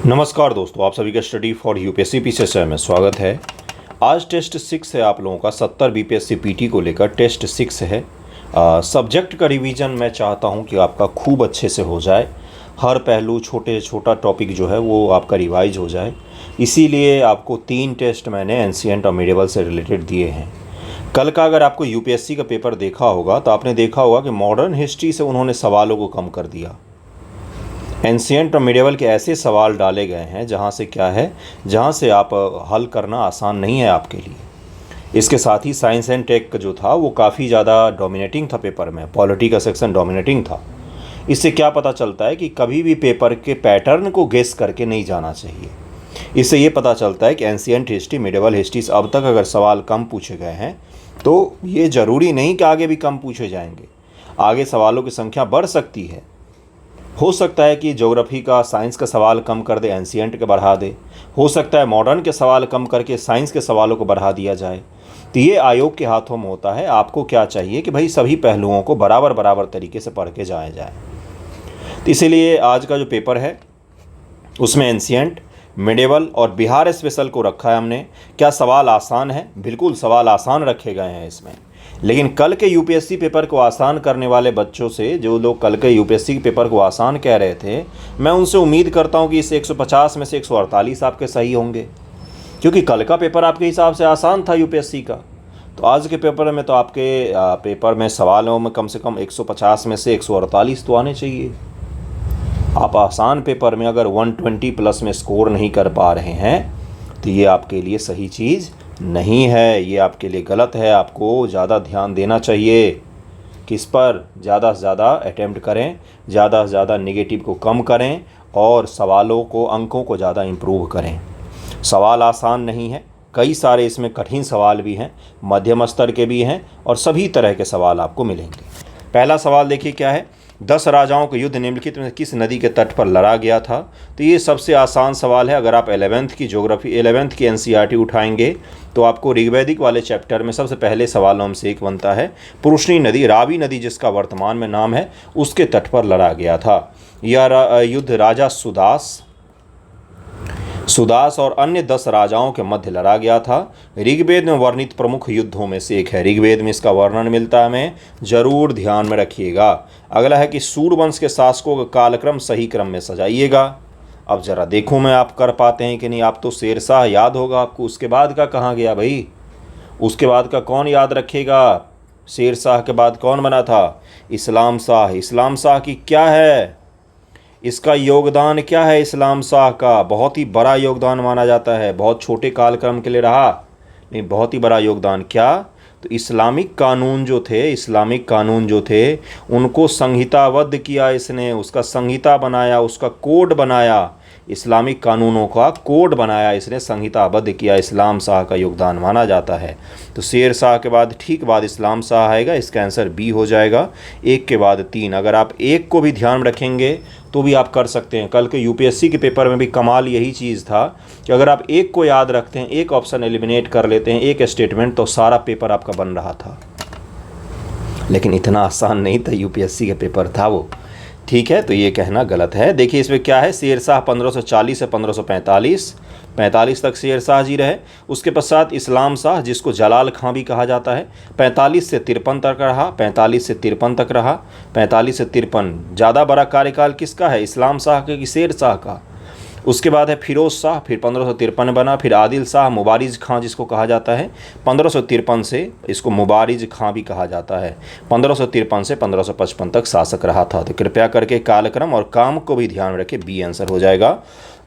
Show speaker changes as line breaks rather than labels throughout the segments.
नमस्कार दोस्तों, आप सभी का स्टडी फॉर यूपीएससी पीसीएसआई में स्वागत है। आज टेस्ट 6 है आप लोगों का 70 बीपीएससी पीटी को लेकर टेस्ट 6 है। सब्जेक्ट का रिवीजन मैं चाहता हूं कि आपका खूब अच्छे से हो जाए, हर पहलू छोटा टॉपिक जो है वो आपका रिवाइज हो जाए। इसीलिए आपको 3 टेस्ट मैंने एंशिएंट और मिडिवल से रिलेटेड दिए हैं। कल का अगर आपको यूपीएससी का पेपर देखा होगा तो आपने देखा होगा कि मॉडर्न हिस्ट्री से उन्होंने सवालों को कम कर दिया। एंशिएंट और मिडिवल के ऐसे सवाल डाले गए हैं जहाँ से आप हल करना आसान नहीं है आपके लिए। इसके साथ ही साइंस एंड टेक जो था वो काफ़ी ज़्यादा डोमिनेटिंग था पेपर में, पॉलिटी का सेक्शन डोमिनेटिंग था। इससे क्या पता चलता है कि कभी भी पेपर के पैटर्न को गेस करके नहीं जाना चाहिए। इससे ये पता चलता है कि एंशिएंट हिस्ट्री, मिडिवल हिस्ट्री से अब तक अगर सवाल कम पूछे गए हैं तो ये ज़रूरी नहीं कि आगे भी कम पूछे जाएंगे। आगे सवालों की संख्या बढ़ सकती है। हो सकता है कि ज्योग्राफी का, साइंस का सवाल कम कर दे, एंशिएंट के बढ़ा दे। हो सकता है मॉडर्न के सवाल कम करके साइंस के सवालों को बढ़ा दिया जाए। तो ये आयोग के हाथों में होता है। आपको क्या चाहिए कि भाई सभी पहलुओं को बराबर तरीके से पढ़ के जाया जाए। तो इसीलिए आज का जो पेपर है उसमें एंशिएंट, मिडिवल और बिहार स्पेशल को रखा है हमने। क्या सवाल आसान है? बिल्कुल सवाल आसान रखे गए हैं इसमें। लेकिन कल के यूपीएससी पेपर को आसान करने वाले बच्चों से, जो लोग कल के यूपीएससी के पेपर को आसान कह रहे थे, मैं उनसे उम्मीद करता हूं कि इस 150 में से 148 आपके सही होंगे, क्योंकि कल का पेपर आपके हिसाब से आसान था यूपीएससी का। तो आज के पेपर में तो आपके पेपर में सवालों में कम से कम 150 में से 148 तो आने चाहिए। आप आसान पेपर में अगर 120 प्लस में स्कोर नहीं कर पा रहे हैं तो ये आपके लिए सही चीज़ नहीं है, ये आपके लिए गलत है। आपको ज़्यादा ध्यान देना चाहिए, किस पर ज़्यादा से ज़्यादा अटेम्प्ट करें, ज़्यादा से ज़्यादा नेगेटिव को कम करें और सवालों को, अंकों को ज़्यादा इम्प्रूव करें। सवाल आसान नहीं है, कई सारे इसमें कठिन सवाल भी हैं, मध्यम स्तर के भी हैं और सभी तरह के सवाल आपको मिलेंगे। पहला सवाल देखिए क्या है, 10 राजाओं का युद्ध निम्नलिखित में किस नदी के तट पर लड़ा गया था? तो ये सबसे आसान सवाल है। अगर आप 11th की ज्योग्राफी, 11th की एनसीईआरटी उठाएंगे तो आपको ऋग्वैदिक वाले चैप्टर में सबसे पहले सवालों में से एक बनता है। पुरुषनी नदी, रावी नदी जिसका वर्तमान में नाम है, उसके तट पर लड़ा गया था। यह युद्ध राजा सुदास और अन्य 10 राजाओं के मध्य लड़ा गया था। ऋग्वेद में वर्णित प्रमुख युद्धों में से एक है। ऋग्वेद में इसका वर्णन मिलता है, हमें जरूर ध्यान में रखिएगा। अगला है कि सूर्यवंश के शासकों का कालक्रम सही क्रम में सजाइएगा। अब जरा देखूं मैं आप कर पाते हैं कि नहीं। आप तो शेरशाह याद होगा आपको, उसके बाद का कहाँ गया भाई? उसके बाद का कौन याद रखेगा? शेरशाह के बाद कौन बना था? इस्लाम शाह। इस्लाम शाह की क्या है, इसका योगदान क्या है? इस्लाम शाह का बहुत ही बड़ा योगदान माना जाता है। बहुत छोटे कालक्रम के लिए रहा, नहीं, बहुत ही बड़ा योगदान। क्या? तो इस्लामिक कानून जो थे उनको संहिताबद्ध किया इसने, उसका संहिता बनाया, उसका कोड बनाया, इस्लामिक कानूनों का कोड बनाया इसने, संहिताबद्ध किया। इस्लाम शाह का योगदान माना जाता है। तो शेर शाह के बाद ठीक बाद इस्लाम शाह आएगा। इसका आंसर बी हो जाएगा। 1 के बाद 3। अगर आप 1 को भी ध्यान रखेंगे तो भी आप कर सकते हैं। कल के यूपीएससी के पेपर में भी कमाल यही चीज़ था कि अगर आप 1 को याद रखते हैं, 1 ऑप्शन एलिमिनेट कर लेते हैं, 1 स्टेटमेंट, तो सारा पेपर आपका बन रहा था। लेकिन इतना आसान नहीं था यूपीएससी का पेपर था वो, ठीक है। तो ये कहना गलत है। देखिए इसमें क्या है, शेरशाह 1540 से 1545, 45 तक शेरशाह जी रहे। उसके पश्चात इस्लाम शाह, जिसको जलाल खां भी कहा जाता है, 45 से 53 तक रहा। 45 से 53 तक रहा। 45 से 53 ज़्यादा बड़ा कार्यकाल किसका है, इस्लाम शाह का कि शेरशाह का? उसके बाद है फिरोज शाह, फिर 1553 बना। फिर आदिल शाह, मुबारिज खां जिसको कहा जाता है, 1553 से इसको मुबारिज खां भी कहा जाता है। 1553 से 1555 तक शासक रहा था। तो कृपया करके कालक्रम और काम को भी ध्यान रखें, बी आंसर हो जाएगा।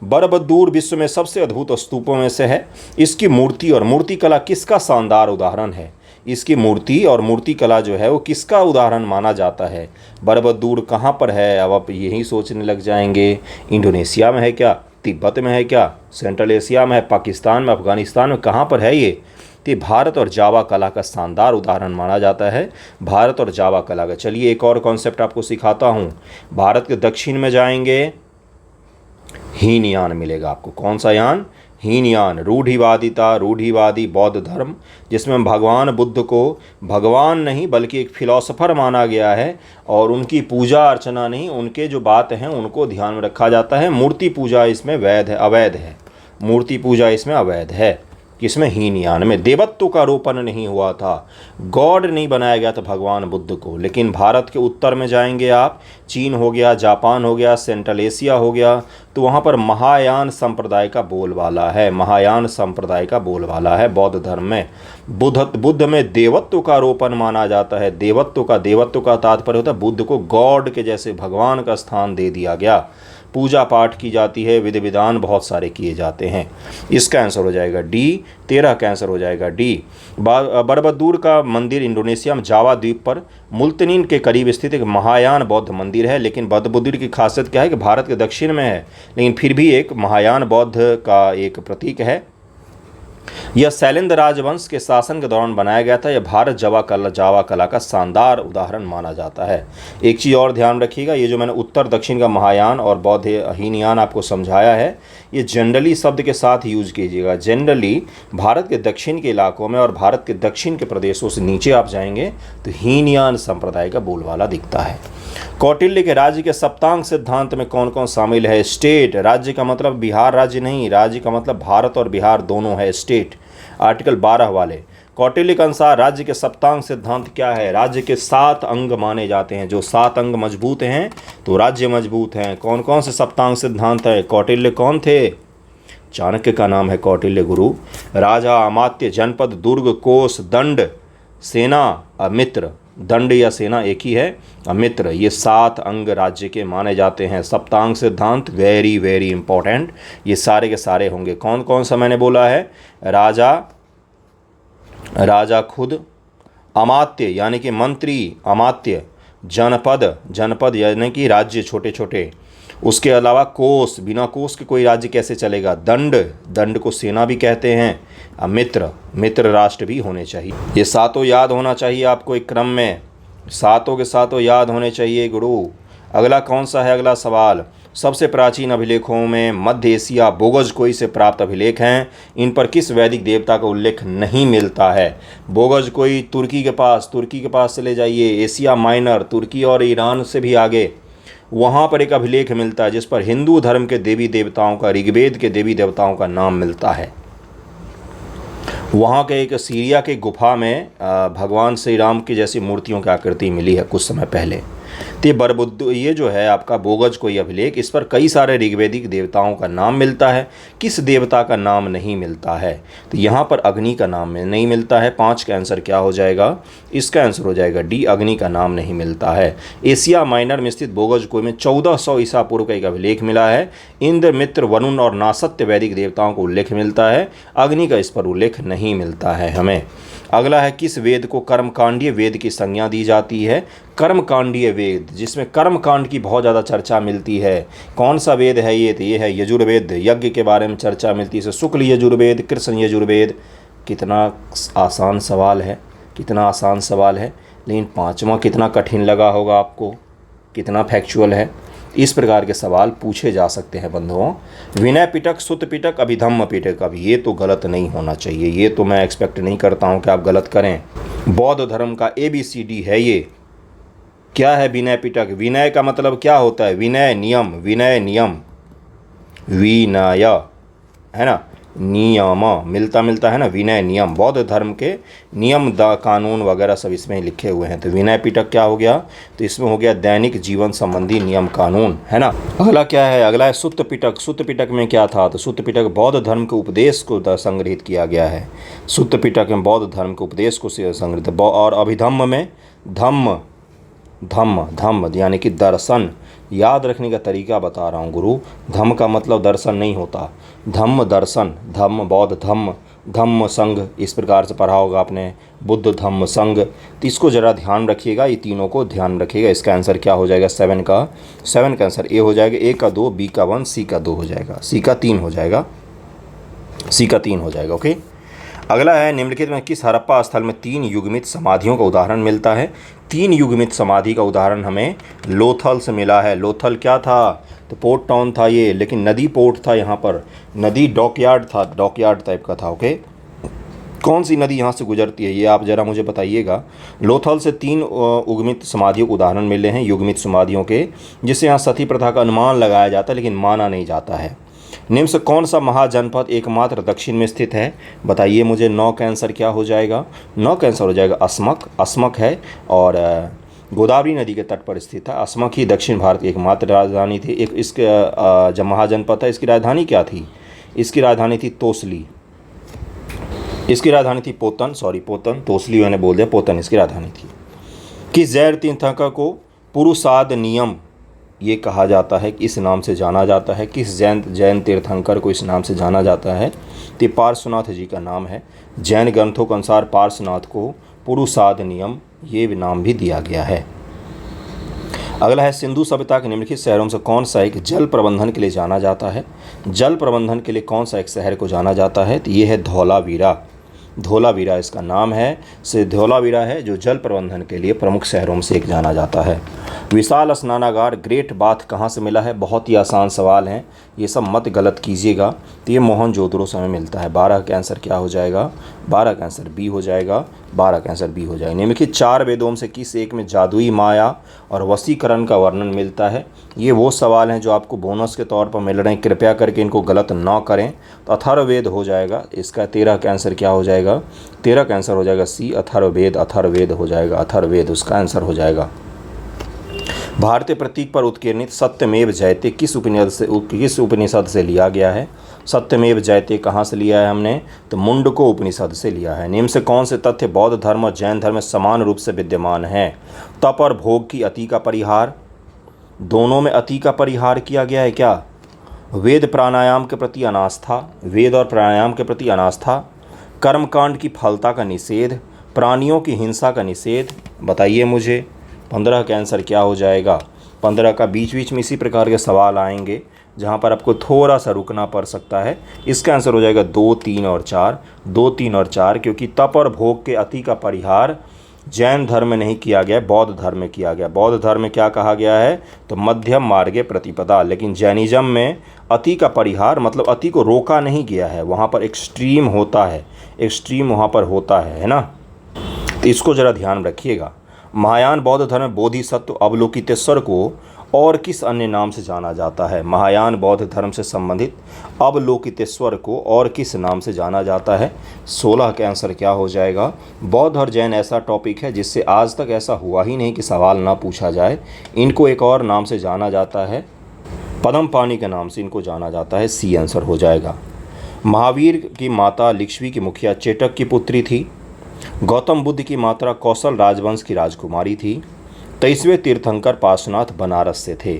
बरबद्दूर विश्व में सबसे अद्भुत स्तूपों में से है। इसकी मूर्ति और मूर्ति कला किसका शानदार उदाहरण है? इसकी मूर्ति और मूर्ति कला जो है वो किसका उदाहरण माना जाता है? बरबद्दूर कहाँ पर है? अब आप यही सोचने लग जाएंगे, इंडोनेशिया में है क्या, तिब्बत में है क्या, सेंट्रल एशिया में है, पाकिस्तान में, अफगानिस्तान में, कहाँ पर है ये? तो भारत और जावा कला का शानदार उदाहरण माना जाता है, भारत और जावा कला का। चलिए एक और कॉन्सेप्ट आपको सिखाता हूँ। भारत के दक्षिण में जाएंगे, हीनयान मिलेगा आपको। कौन सा यान? हीनयान रूढ़िवादिता, रूढ़िवादी बौद्ध धर्म, जिसमें भगवान बुद्ध को भगवान नहीं बल्कि एक फिलॉसफर माना गया है और उनकी पूजा अर्चना नहीं, उनके जो बात हैं उनको ध्यान में रखा जाता है। मूर्ति पूजा इसमें अवैध है, मूर्ति पूजा इसमें अवैध है। किसमें? हीनयान में। देवत्व का आरोपण नहीं हुआ था, गॉड नहीं बनाया गया था भगवान बुद्ध को। लेकिन भारत के उत्तर में जाएंगे आप, चीन हो गया, जापान हो गया, सेंट्रल एशिया हो गया, तो वहाँ पर महायान संप्रदाय का बोलबाला है, महायान संप्रदाय का बोलबाला है बौद्ध धर्म में। बुद्ध में देवत्व का आरोपण माना जाता है। देवत्व का तात्पर्य होता है बुद्ध को गॉड के जैसे भगवान का स्थान दे दिया गया। पूजा पाठ की जाती है, विधि विधान बहुत सारे किए जाते हैं। इसका आंसर हो जाएगा डी। 13 का आंसर हो जाएगा डी। बरबद्दूर का मंदिर इंडोनेशिया में जावा द्वीप पर मुल्तनीन के करीब स्थित एक महायान बौद्ध मंदिर है। लेकिन बरबद्दूर की खासियत क्या है कि भारत के दक्षिण में है, लेकिन फिर भी एक महायान बौद्ध का एक प्रतीक है। यह शैलेंद्र राजवंश के शासन के दौरान बनाया गया था। यह भारत जावा कला का शानदार उदाहरण माना जाता है। एक चीज़ और ध्यान रखिएगा, ये जो मैंने उत्तर दक्षिण का महायान और बौद्ध हीनयान आपको समझाया है, ये जनरली शब्द के साथ यूज कीजिएगा। जनरली भारत के दक्षिण के इलाकों में और भारत के दक्षिण के प्रदेशों से नीचे आप जाएंगे तो हीनयान संप्रदाय का बोलबाला दिखता है। कौटिल्य के राज्य के सप्तांग सिद्धांत में कौन कौन शामिल है? स्टेट, राज्य का मतलब बिहार राज्य नहीं, राज्य का मतलब भारत और बिहार दोनों है। स्टेट आर्टिकल 12 वाले। कौटिल्य के अनुसार राज्य के सप्तांग सिद्धांत क्या है? राज्य के 7 अंग माने जाते हैं, जो 7 अंग मजबूत हैं तो राज्य मजबूत हैं। कौन कौन से सप्तांग सिद्धांत है? कौटिल्य कौन थे? चाणक्य का नाम है कौटिल्य गुरु। राजा, अमात्य, जनपद, दुर्ग, कोष, दंड, सेना, मित्र। दंड या सेना एक ही है, मित्र। ये 7 अंग राज्य के माने जाते हैं। सप्तांग सिद्धांत वेरी वेरी इंपॉर्टेंट, ये सारे के सारे होंगे। कौन कौन सा मैंने बोला है? राजा खुद, अमात्य यानी कि मंत्री, अमात्य, जनपद यानी कि राज्य छोटे छोटे, उसके अलावा कोष, बिना कोष के कोई राज्य कैसे चलेगा? दंड को सेना भी कहते हैं। मित्र राष्ट्र भी होने चाहिए। ये 7 याद होना चाहिए आपको एक क्रम में, 7 के 7 याद होने चाहिए गुरु। अगला कौन सा है? अगला सवाल, सबसे प्राचीन अभिलेखों में मध्य एशिया बोगजकोई से प्राप्त अभिलेख हैं। इन पर किस वैदिक देवता का उल्लेख नहीं मिलता है? बोगजकोई तुर्की के पास चले जाइए, एशिया माइनर, तुर्की और ईरान से भी आगे, वहाँ पर एक अभिलेख मिलता है जिस पर हिंदू धर्म के देवी देवताओं का, ऋग्वेद के देवी देवताओं का नाम मिलता है। वहाँ के एक सीरिया के गुफा में भगवान श्री राम की जैसी मूर्तियों की आकृति मिली है कुछ समय पहले। तो ये जो है आपका बोगजकोई अभिलेख, इस पर कई सारे ऋग्वेदिक देवताओं का नाम मिलता है। किस देवता का नाम नहीं मिलता है? तो यहाँ पर अग्नि का नाम नहीं मिलता है। 5 का आंसर क्या हो जाएगा? इसका आंसर हो जाएगा डी, अग्नि का नाम नहीं मिलता है। एशिया माइनर में स्थित बोगजकोई में 1400 ईसा पूर्व का एक अभिलेख मिला है। इंद्र, मित्र, वरुण और नासत्य वैदिक देवताओं को उल्लेख मिलता है। अग्नि का इस पर उल्लेख नहीं मिलता है हमें। अगला है, किस वेद को कर्मकांडीय वेद की संज्ञा दी जाती है? कर्मकांडीय वेद, जिसमें कर्मकांड की बहुत ज़्यादा चर्चा मिलती है। कौन सा वेद है ये? तो ये है यजुर्वेद। यज्ञ के बारे में चर्चा मिलती है, शुक्ल यजुर्वेद, कृष्ण यजुर्वेद। कितना आसान सवाल है, कितना आसान सवाल है, लेकिन 5वां कितना कठिन लगा होगा आपको, कितना फैक्चुअल है। इस प्रकार के सवाल पूछे जा सकते हैं बंधुओं। विनय पिटक, सुत पिटक, अभिधम्म पिटक। अब ये तो गलत नहीं होना चाहिए, ये तो मैं एक्सपेक्ट नहीं करता हूँ कि आप गलत करें। बौद्ध धर्म का ABCD है ये। क्या है विनय पिटक? विनय का मतलब क्या होता है? विनय नियम, विनय नियम, विनय है ना, नियम मिलता है ना, विनय नियम। बौद्ध धर्म के नियम कानून वगैरह सब इसमें लिखे हुए हैं। तो विनय पिटक क्या हो गया? तो इसमें हो गया दैनिक जीवन संबंधी नियम कानून, है ना। अगला क्या है? अगला है सुत्त पिटक। सुत्त पिटक में क्या था? तो सुत्त पिटक बौद्ध धर्म के उपदेश को संग्रहित किया गया है। सुत्त पिटक में बौद्ध धर्म के उपदेश को संग्रहित। और अभिधम्म में धम्म यानी कि दर्शन। याद रखने का तरीका बता रहा हूँ गुरु। धम्म का मतलब दर्शन नहीं होता, धम्म दर्शन, धम्म बौद्ध धम्म संघ, इस प्रकार से पढ़ा होगा आपने, बुद्ध धम्म संघ। तो इसको ज़रा ध्यान रखिएगा, ये तीनों को ध्यान रखिएगा। इसका आंसर क्या हो जाएगा? 7 का आंसर ए हो जाएगा। ए का 2, बी का 1, सी का 2 हो जाएगा, सी का 3 हो जाएगा, सी का 3 हो जाएगा। ओके। अगला है, निम्नलिखित में किस हड़प्पा स्थल में 3 युग्मित समाधियों का उदाहरण मिलता है? 3 युग्मित समाधि का उदाहरण हमें लोथल से मिला है। लोथल क्या था? तो पोर्ट टाउन था ये, लेकिन नदी पोर्ट था, यहाँ पर नदी डॉकयार्ड था, डॉकयार्ड टाइप का था। ओके, कौन सी नदी यहाँ से गुजरती है ये आप ज़रा मुझे बताइएगा। लोथल से 3 युग्मित समाधियों के उदाहरण मिले हैं, युग्मित समाधियों के, जिससे यहाँ सती प्रथा का अनुमान लगाया जाता है लेकिन माना नहीं जाता है। निम्न से कौन सा महाजनपद एकमात्र दक्षिण में स्थित है? बताइए मुझे। 9 का आंसर क्या हो जाएगा? 9 का आंसर हो जाएगा अस्मक। अस्मक है और गोदावरी नदी के तट पर स्थित है। अस्मक ही दक्षिण भारत की एकमात्र राजधानी थी। एक इसके जब महाजनपद है, इसकी राजधानी क्या थी? इसकी राजधानी थी तोसली। इसकी राजधानी थी पोतन, सॉरी पोतन, तोसली मैंने बोल दिया, पोतन इसकी राजधानी थी। किस जैन तीर्थंकर को पुरुषाद नियम ये कहा जाता है, इस नाम से जाना जाता है? किस जैन तीर्थंकर को इस नाम से जाना जाता है? तो पार्श्वनाथ जी का नाम है। जैन ग्रंथों के अनुसार पार्श्वनाथ को पुरुषाद नियम ये नाम भी दिया गया है। अगला है, सिंधु सभ्यता के निम्नलिखित शहरों से कौन सा एक जल प्रबंधन के लिए जाना जाता है? जल प्रबंधन के लिए कौन सा एक शहर को जाना जाता है? तो ये है धौलावीरा। धौलावीरा इसका नाम है, से धौलावीरा है जो जल प्रबंधन के लिए प्रमुख शहरों में से एक जाना जाता है। विशाल स्नानागार ग्रेट बाथ कहाँ से मिला है? बहुत ही आसान सवाल हैं, ये सब मत गलत कीजिएगा। तो ये मोहनजोदड़ो से हमें मिलता है। 12 का आंसर क्या हो जाएगा? 12 का आंसर बी हो जाएगा। 12 का आंसर बी हो जाएगा। निम्नलिखित 4 वेदों में से किस एक में जादुई माया और वशीकरण का वर्णन मिलता है? ये वो सवाल हैं जो आपको बोनस के तौर पर मिल रहे हैं, कृपया करके इनको गलत ना करें। तो अथर्ववेद हो जाएगा इसका। 13 का आंसर क्या हो जाएगा? 13 का आंसर हो जाएगा सी, अथर्ववेद। अथर्ववेद हो जाएगा, अथर्ववेद उसका आंसर हो जाएगा। भारतीय प्रतीक पर उत्कीर्णित सत्यमेव जयते किस उपनिषद से लिया गया है? सत्यमेव जयते कहाँ से लिया है हमने? तो मुंडको उपनिषद से लिया है। निम्न से कौन से तथ्य बौद्ध धर्म और जैन धर्म में समान रूप से विद्यमान हैं? तप और भोग की अति का परिहार, दोनों में अति का परिहार किया गया है क्या? वेद प्राणायाम के प्रति अनास्था, वेद और प्राणायाम के प्रति अनास्था, कर्मकांड की फलता का निषेध, प्राणियों की हिंसा का निषेध। बताइए मुझे। 15 का आंसर क्या हो जाएगा? 15 का बीच बीच में इसी प्रकार के सवाल आएंगे जहाँ पर आपको थोड़ा सा रुकना पड़ सकता है। इसका आंसर हो जाएगा 2, 3 और 4। 2, 3 और 4, क्योंकि तप और भोग के अति का परिहार जैन धर्म में नहीं किया गया, बौद्ध धर्म में किया गया। बौद्ध धर्म में क्या कहा गया है? तो मध्यम मार्गे प्रतिपदा। लेकिन जैनिज्म में अति का परिहार मतलब अति को रोका नहीं गया है, वहाँ पर एक्सट्रीम होता है, एक्सट्रीम वहाँ पर होता है ना। तो इसको ज़रा ध्यान रखिएगा। महायान बौद्ध धर्म में बोधिसत्व अवलोकितेश्वर को और किस अन्य नाम से जाना जाता है? महायान बौद्ध धर्म से संबंधित अवलोकितेश्वर को और किस नाम से जाना जाता है? 16 का आंसर क्या हो जाएगा? बौद्ध और जैन ऐसा टॉपिक है जिससे आज तक ऐसा हुआ ही नहीं कि सवाल ना पूछा जाए। इनको एक और नाम से जाना जाता है, पद्मपाणि के नाम से इनको जाना जाता है। सी आंसर हो जाएगा। महावीर की माता लिच्छवी की मुखिया चेटक की पुत्री थी। गौतम बुद्ध की माता कौशल राजवंश की राजकुमारी थी। 23वें तीर्थंकर पार्श्वनाथ बनारस से थे।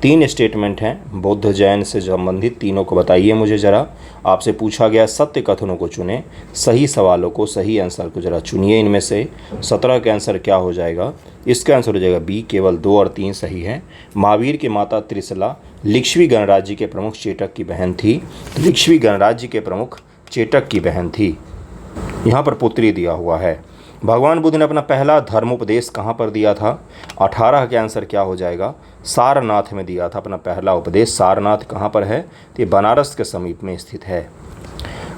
3 स्टेटमेंट हैं बौद्ध जैन से संबंधित, तीनों को बताइए मुझे ज़रा। आपसे पूछा गया सत्य कथनों को चुनें, सही सवालों को, सही आंसर को ज़रा चुनिए इनमें से। 17 का आंसर क्या हो जाएगा? इसका आंसर हो जाएगा बी, केवल 2 और 3 सही हैं। महावीर की माता त्रिशला लिच्छवी गणराज्य के प्रमुख चेटक की बहन थी। लिच्छवी गणराज्य के प्रमुख चेटक की बहन थी, यहाँ पर पुत्री दिया हुआ है। भगवान बुद्ध ने अपना पहला धर्मोपदेश कहाँ पर दिया था? 18 का आंसर क्या हो जाएगा? सारनाथ में दिया था अपना पहला उपदेश। सारनाथ कहाँ पर है? तो ये बनारस के समीप में स्थित है।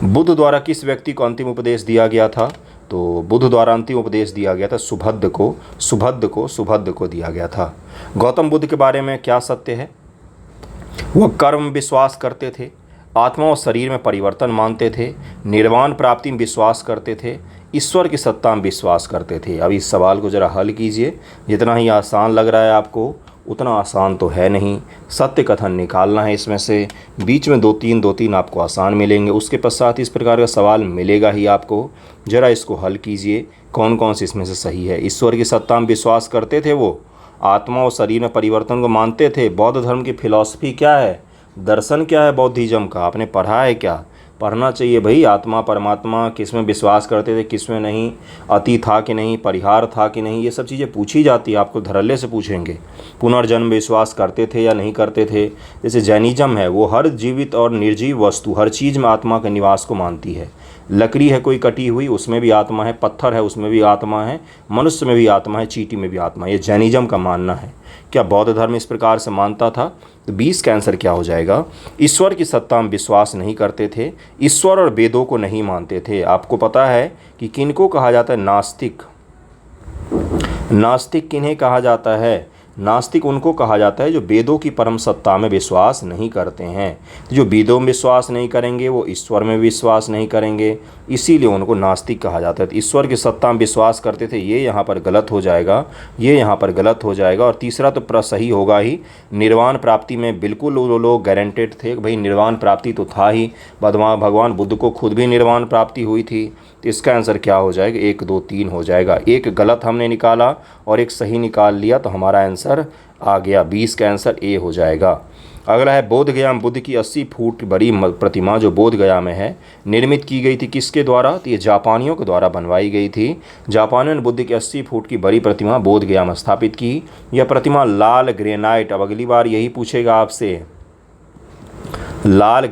बुद्ध द्वारा किस व्यक्ति को अंतिम उपदेश दिया गया था? तो बुद्ध द्वारा अंतिम उपदेश दिया गया था सुभद्द को दिया गया था। गौतम बुद्ध के बारे में क्या सत्य है? वह कर्म में विश्वास करते थे, आत्मा और शरीर में परिवर्तन मानते थे, निर्वाण प्राप्ति में विश्वास करते थे, ईश्वर की सत्ता में विश्वास करते थे। अब इस सवाल को ज़रा हल कीजिए। जितना ही आसान लग रहा है आपको उतना आसान तो है नहीं। सत्य कथन निकालना है इसमें से। बीच में 2-3 आपको आसान मिलेंगे, उसके पश्चात इस प्रकार का सवाल मिलेगा ही आपको। ज़रा इसको हल कीजिए, कौन कौन से इसमें से सही है। ईश्वर की सत्ता में विश्वास करते थे, वो आत्मा और शरीर में परिवर्तन को मानते थे। बौद्ध धर्म की फिलॉसफी क्या है, दर्शन क्या है बौद्धिज्म का, आपने पढ़ा है क्या? पढ़ना चाहिए भाई। आत्मा परमात्मा किस में विश्वास करते थे, किस में नहीं, अति था कि नहीं, परिहार था कि नहीं, ये सब चीज़ें पूछी जाती है। आपको धड़ल्ले से पूछेंगे। पुनर्जन्म विश्वास करते थे या नहीं करते थे। जैसे जैनिज्म है, वो हर जीवित और निर्जीव वस्तु, हर चीज़ में आत्मा के निवास को मानती है। लकड़ी है कोई कटी हुई, उसमें भी आत्मा है, पत्थर है उसमें भी आत्मा है, मनुष्य में भी आत्मा है, चींटी में भी आत्मा है। ये जैनिज्म का मानना है। क्या बौद्ध धर्म इस प्रकार से मानता था? तो 20 का आंसर क्या हो जाएगा? ईश्वर की सत्ता में विश्वास नहीं करते थे, ईश्वर और वेदों को नहीं मानते थे। आपको पता है कि किनको कहा जाता है नास्तिक? नास्तिक किन्हें कहा जाता है? नास्तिक उनको कहा जाता है जो वेदों की परम सत्ता में विश्वास नहीं करते हैं। जो वेदों में विश्वास नहीं करेंगे वो ईश्वर में विश्वास नहीं करेंगे, इसीलिए उनको नास्तिक कहा जाता है। तो ईश्वर की सत्ता में विश्वास करते थे, ये यहाँ पर गलत हो जाएगा, ये यहाँ पर गलत हो जाएगा। और तीसरा तो सही होगा ही, निर्वाण प्राप्ति में बिल्कुल वो लोग गारंटेड थे कि भाई निर्वाण प्राप्ति तो था ही, भगवान बुद्ध को खुद भी निर्वाण प्राप्ति हुई थी। तो इसका आंसर क्या हो जाएगा? 1 2 3 हो जाएगा। एक गलत हमने निकाला और एक सही निकाल लिया तो हमारा आंसर आ गया। 20 का आंसर ए हो जाएगा। अगला है बोध गया में बुद्ध की 80 फुट बड़ी प्रतिमा जो बोध गया में है, निर्मित की गई थी किसके द्वारा? तो ये जापानियों के द्वारा बनवाई गई थी। जापानियों ने बुद्ध की 80 फुट की बड़ी प्रतिमा बोध गया में स्थापित की। यह प्रतिमा लाल ग्रेनाइट, अब अगली बार यही पूछेगा आपसे, लाल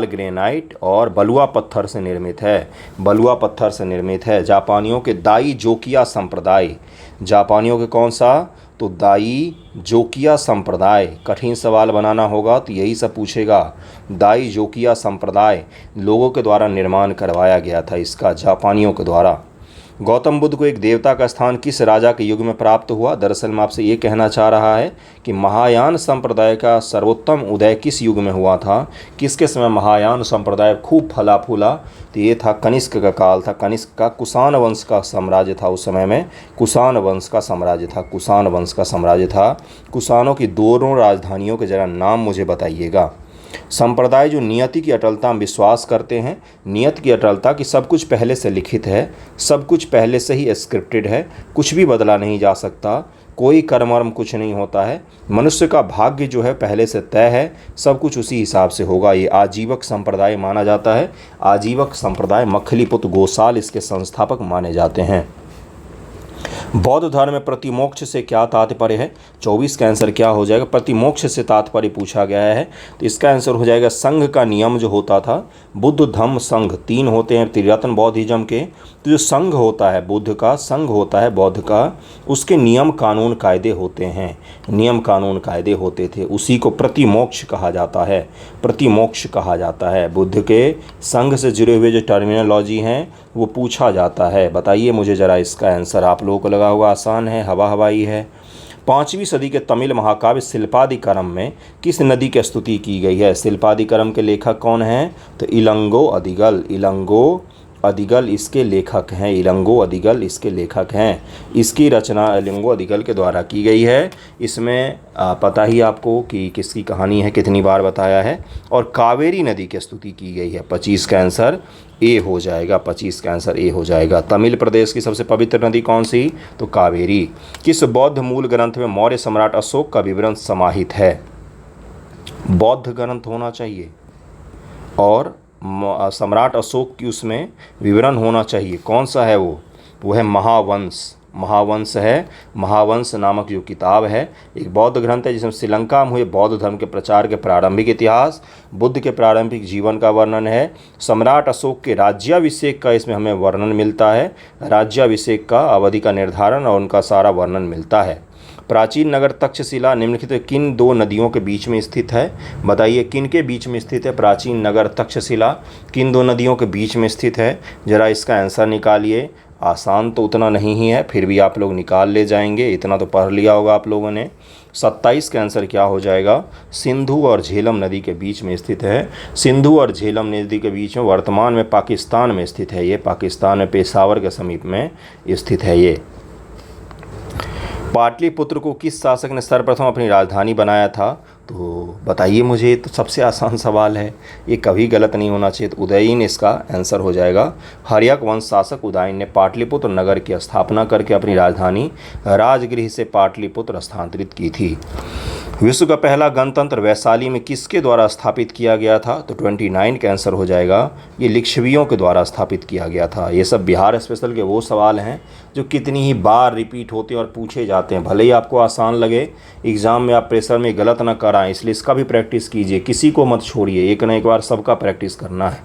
ग्रेनाइट और बलुआ पत्थर से निर्मित है। बलुआ पत्थर से निर्मित है। जापानियों के दाई जोकिया संप्रदाय, जापानियों के कौन सा? तो दाई जोकिया संप्रदाय। कठिन सवाल बनाना होगा तो यही सब पूछेगा। दाई जोकिया संप्रदाय लोगों के द्वारा निर्माण करवाया गया था इसका, जापानियों के द्वारा। गौतम बुद्ध को एक देवता का स्थान किस राजा के युग में प्राप्त हुआ? दरअसल मैं आपसे ये कहना चाह रहा है कि महायान संप्रदाय का सर्वोत्तम उदय किस युग में हुआ था? किसके समय महायान संप्रदाय खूब फला फूला? तो ये था कनिष्क का काल था। कनिष्क का कुषाण वंश का साम्राज्य था उस समय में, कुषाण वंश का साम्राज्य था, कुषाण वंश का साम्राज्य था। कुषाणों की दोनों राजधानियों के जरा नाम मुझे बताइएगा। संप्रदाय जो नियति की अटलता में विश्वास करते हैं, नियत की अटलता कि सब कुछ पहले से लिखित है, सब कुछ पहले से ही स्क्रिप्टेड है, कुछ भी बदला नहीं जा सकता, कोई कर्मर्म कुछ नहीं होता है, मनुष्य का भाग्य जो है पहले से तय है, सब कुछ उसी हिसाब से होगा। ये आजीवक संप्रदाय माना जाता है। आजीवक संप्रदाय मखलीपुत्र गोसाल इसके संस्थापक माने जाते हैं। बौद्ध धर्म में प्रतिमोक्ष से क्या तात्पर्य है? 24 का आंसर क्या हो जाएगा? प्रतिमोक्ष से तात्पर्य पूछा गया है तो इसका आंसर हो जाएगा संघ का नियम जो होता था। बुद्ध धम्म संघ 3 होते हैं त्रिरत्न बौद्धिज्म के। तो जो संघ होता है बुद्ध का, संघ होता है बौद्ध का, उसके नियम कानून कायदे होते हैं, नियम कानून कायदे होते थे, उसी को प्रतिमोक्ष कहा जाता है, प्रतिमोक्ष कहा जाता है। बुद्ध के संघ से जुड़े हुए जो टर्मिनोलॉजी हैं वो पूछा जाता है। बताइए मुझे ज़रा इसका आंसर। आप लोगों को लगा हुआ आसान है, हवा हवाई है। 5वीं सदी के तमिल महाकाव्य शिल्पादिकरम में किस नदी की स्तुति की गई है? शिल्पादिकरम के लेखक कौन हैं? तो इलंगो अदिगल, इलंगो अदिगल इसके लेखक हैं, इलंगो अदिगल इसके लेखक हैं। इसकी रचना इलंगो अदिगल के द्वारा की गई है। इसमें पता ही आपको कि किसकी कहानी है, कितनी बार बताया है। और कावेरी नदी की स्तुति की गई है। 25 का आंसर ए हो जाएगा, 25 का आंसर ए हो जाएगा। तमिल प्रदेश की सबसे पवित्र नदी कौन सी? तो कावेरी। किस बौद्ध मूल ग्रंथ में मौर्य सम्राट अशोक का विवरण समाहित है? बौद्ध ग्रंथ होना चाहिए और सम्राट अशोक की उसमें विवरण होना चाहिए। कौन सा है वो है महावंश। महावंश है, महावंश नामक जो किताब है एक बौद्ध ग्रंथ है जिसमें श्रीलंका में हुए बौद्ध धर्म के प्रचार के प्रारंभिक इतिहास, बुद्ध के प्रारंभिक जीवन का वर्णन है। सम्राट अशोक के राज्याभिषेक का इसमें हमें वर्णन मिलता है, राज्याभिषेक का अवधि का निर्धारण और उनका सारा वर्णन मिलता है। प्राचीन नगर तक्षशिला निम्नलिखित किन 2 नदियों के बीच में स्थित है? बताइए किन के बीच में स्थित है प्राचीन नगर तक्षशिला? किन 2 नदियों के बीच में स्थित है? जरा इसका आंसर निकालिए। आसान तो उतना नहीं ही है, फिर भी आप लोग निकाल ले जाएंगे, इतना तो पढ़ लिया होगा आप लोगों ने। 27 का आंसर क्या हो जाएगा? सिंधु और झेलम नदी के बीच में स्थित है। सिंधु और झेलम नदी के बीच में वर्तमान में पाकिस्तान में स्थित है ये, पाकिस्तान में पेशावर के समीप में स्थित है ये। पाटलिपुत्र को किस शासक ने सर्वप्रथम अपनी राजधानी बनाया था? तो बताइए मुझे, तो सबसे आसान सवाल है, ये कभी गलत नहीं होना चाहिए। तो उदयन इसका आंसर हो जाएगा। हर्यक वंश शासक उदयन ने पाटलिपुत्र नगर की स्थापना करके अपनी राजधानी राजगृह से पाटलिपुत्र स्थानांतरित की थी। विश्व का पहला गणतंत्र वैशाली में किसके द्वारा स्थापित किया गया था? तो 29 का आंसर हो जाएगा। ये लिच्छवियों के द्वारा स्थापित किया गया था। ये सब बिहार स्पेशल के वो सवाल हैं जो कितनी ही बार रिपीट होते हैं और पूछे जाते हैं। भले ही आपको आसान लगे, एग्ज़ाम में आप प्रेशर में गलत ना कराएं, इसलिए इसका भी प्रैक्टिस कीजिए, किसी को मत छोड़िए, एक ना एक बार सबका प्रैक्टिस करना है।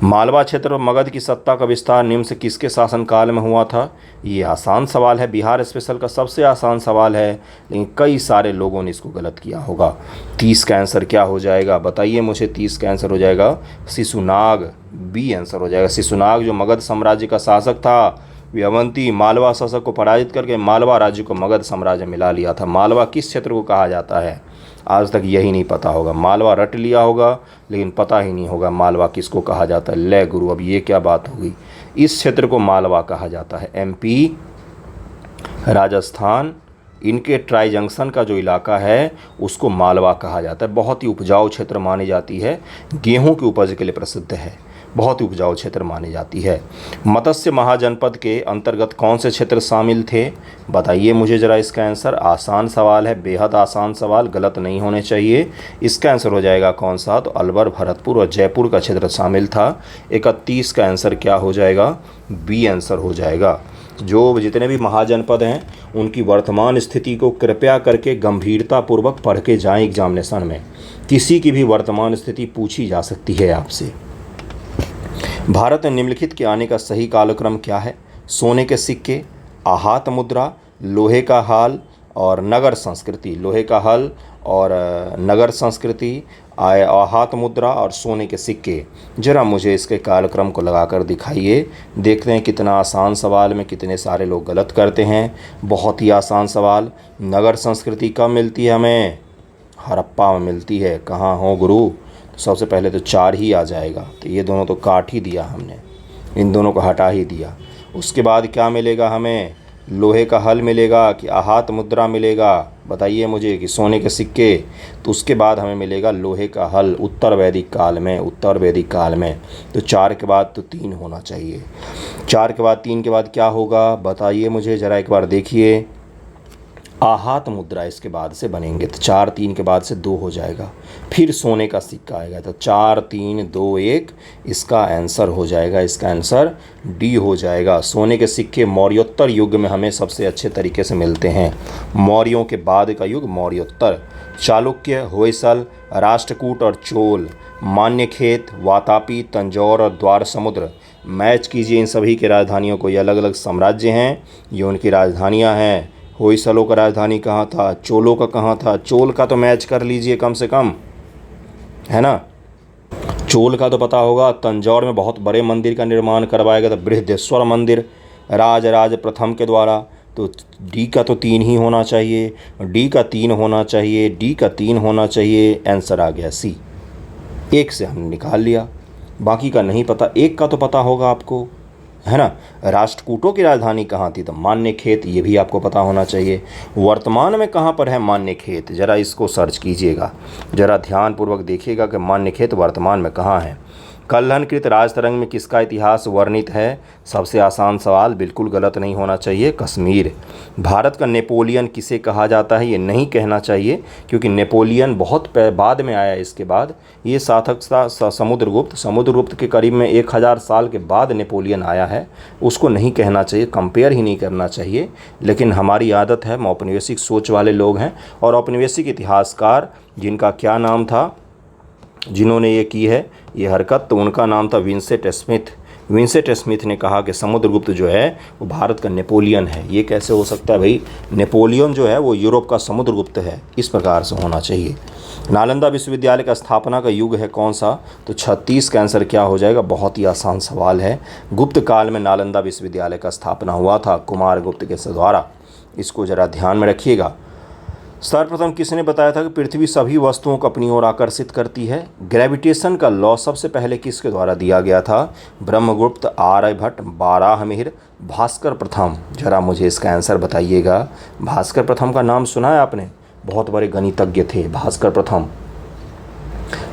मालवा क्षेत्र में मगध की सत्ता का विस्तार निम्न से किसके शासनकाल में हुआ था? ये आसान सवाल है, बिहार स्पेशल का सबसे आसान सवाल है, लेकिन कई सारे लोगों ने इसको गलत किया होगा। 30 का आंसर क्या हो जाएगा बताइए मुझे? 30 का आंसर हो जाएगा शिशुनाग, बी आंसर हो जाएगा। शिशुनाग जो मगध साम्राज्य का शासक था, अवंती मालवा शासक को पराजित करके मालवा राज्य को मगध साम्राज्य मिला लिया था। मालवा किस क्षेत्र को कहा जाता है? आज तक यही नहीं पता होगा। मालवा रट लिया होगा लेकिन पता ही नहीं होगा मालवा किसको कहा जाता है। ले गुरु, अब ये क्या बात होगी? इस क्षेत्र को मालवा कहा जाता है। एमपी, राजस्थान, इनके ट्राई जंक्शन का जो इलाका है उसको मालवा कहा जाता है। बहुत ही उपजाऊ क्षेत्र मानी जाती है, गेहूं की उपज के लिए प्रसिद्ध है, बहुत ही उपजाऊ क्षेत्र मानी जाती है। मत्स्य महाजनपद के अंतर्गत कौन से क्षेत्र शामिल थे? बताइए मुझे ज़रा इसका आंसर। आसान सवाल है, बेहद आसान सवाल, गलत नहीं होने चाहिए। इसका आंसर हो जाएगा कौन सा? तो अलवर, भरतपुर और जयपुर का क्षेत्र शामिल था। 31 का आंसर क्या हो जाएगा? बी आंसर हो जाएगा। जो जितने भी महाजनपद हैं उनकी वर्तमान स्थिति को कृपया करके गंभीरतापूर्वक पढ़ के जाएँ। एग्जामिनेशन में किसी की भी वर्तमान स्थिति पूछी जा सकती है आपसे। भारत में निम्नलिखित के आने का सही कालक्रम क्या है? सोने के सिक्के, आहत मुद्रा, लोहे का हल और नगर संस्कृति। लोहे का हल और नगर संस्कृति, आहत मुद्रा और सोने के सिक्के। जरा मुझे इसके कालक्रम को लगाकर दिखाइए। देखते हैं कितना आसान सवाल में कितने सारे लोग गलत करते हैं। बहुत ही आसान सवाल। नगर संस्कृति कब मिलती है हमें? हड़प्पा में मिलती है। कहाँ हो गुरु? सबसे पहले तो 4 ही आ जाएगा, तो ये दोनों तो काट ही दिया हमने, इन दोनों को हटा ही दिया। उसके बाद क्या मिलेगा हमें? लोहे का हल मिलेगा कि आहत मुद्रा मिलेगा? बताइए मुझे। कि सोने के सिक्के? तो उसके बाद हमें मिलेगा लोहे का हल उत्तर वैदिक काल में, उत्तर वैदिक काल में। तो 4 के बाद तो 3 होना चाहिए। 4 के बाद 3 के बाद क्या होगा बताइए मुझे ज़रा एक बार देखिए। आहत मुद्रा इसके बाद से बनेंगे, तो 4 3 के बाद से 2 हो जाएगा। फिर सोने का सिक्का आएगा, तो 4 3 2 1 इसका आंसर हो जाएगा। इसका आंसर डी हो जाएगा। सोने के सिक्के मौर्योत्तर युग में हमें सबसे अच्छे तरीके से मिलते हैं। मौर्यों के बाद का युग मौर्योत्तर। चालुक्य, होयसल, राष्ट्रकूट और चोल, मान्यखेत, वातापी, तंजौर और द्वार समुद्र। मैच कीजिए इन सभी की राजधानियों को। ये अलग अलग साम्राज्य हैं, ये उनकी राजधानियाँ हैं। होयसलों का राजधानी कहाँ था? चोलों का कहाँ था? चोल का तो मैच कर लीजिए कम से कम, है ना? चोल का तो पता होगा। तंजौर में बहुत बड़े मंदिर का निर्माण करवाया गया था, बृहदेश्वर मंदिर, राजराज प्रथम के द्वारा। तो डी का तो 3 ही होना चाहिए, डी का 3 होना चाहिए, डी का 3 होना चाहिए। आंसर आ गया सी। 1 से हमने निकाल लिया, बाकी का नहीं पता। 1 का तो पता होगा आपको, है ना? राष्ट्रकूटों की राजधानी कहाँ थी? तो मान्यखेत, ये भी आपको पता होना चाहिए। वर्तमान में कहाँ पर है मान्यखेत? ज़रा इसको सर्च कीजिएगा, ज़रा ध्यानपूर्वक देखिएगा कि मान्यखेत वर्तमान में कहाँ है। कल्हनकृत राजतरंग में किसका इतिहास वर्णित है? सबसे आसान सवाल, बिल्कुल गलत नहीं होना चाहिए। कश्मीर। भारत का नेपोलियन किसे कहा जाता है? ये नहीं कहना चाहिए क्योंकि नेपोलियन बहुत बाद में आया। इसके बाद ये साधक था समुद्रगुप्त। समुद्रगुप्त के करीब में 1000 साल के बाद नेपोलियन आया है। उसको नहीं कहना चाहिए, कंपेयर ही नहीं करना चाहिए। लेकिन हमारी आदत है, हम औपनिवेशिक सोच वाले लोग हैं। और औपनिवेशिक इतिहासकार जिनका क्या नाम था, जिन्होंने ये की है ये हरकत, तो उनका नाम था विंसेंट स्मिथ। विंसेंट स्मिथ ने कहा कि समुद्रगुप्त जो है वो भारत का नेपोलियन है। ये कैसे हो सकता है भाई? नेपोलियन जो है वो यूरोप का समुद्रगुप्त है। इस प्रकार से होना चाहिए। नालंदा विश्वविद्यालय का स्थापना का युग है कौन सा? तो 36 का आंसर क्या हो जाएगा? बहुत ही आसान सवाल है। गुप्त काल में नालंदा विश्वविद्यालय का स्थापना हुआ था कुमार गुप्त के द्वारा। इसको ज़रा ध्यान में रखिएगा। सर्वप्रथम किसने बताया था कि पृथ्वी सभी वस्तुओं को अपनी ओर आकर्षित करती है? ग्रेविटेशन का लॉ सबसे पहले किसके द्वारा दिया गया था? ब्रह्मगुप्त, आर्यभट्ट, बाराहमिहिर, भास्कर प्रथम। जरा मुझे इसका आंसर बताइएगा। भास्कर प्रथम का नाम सुना है आपने? बहुत बड़े गणितज्ञ थे भास्कर प्रथम।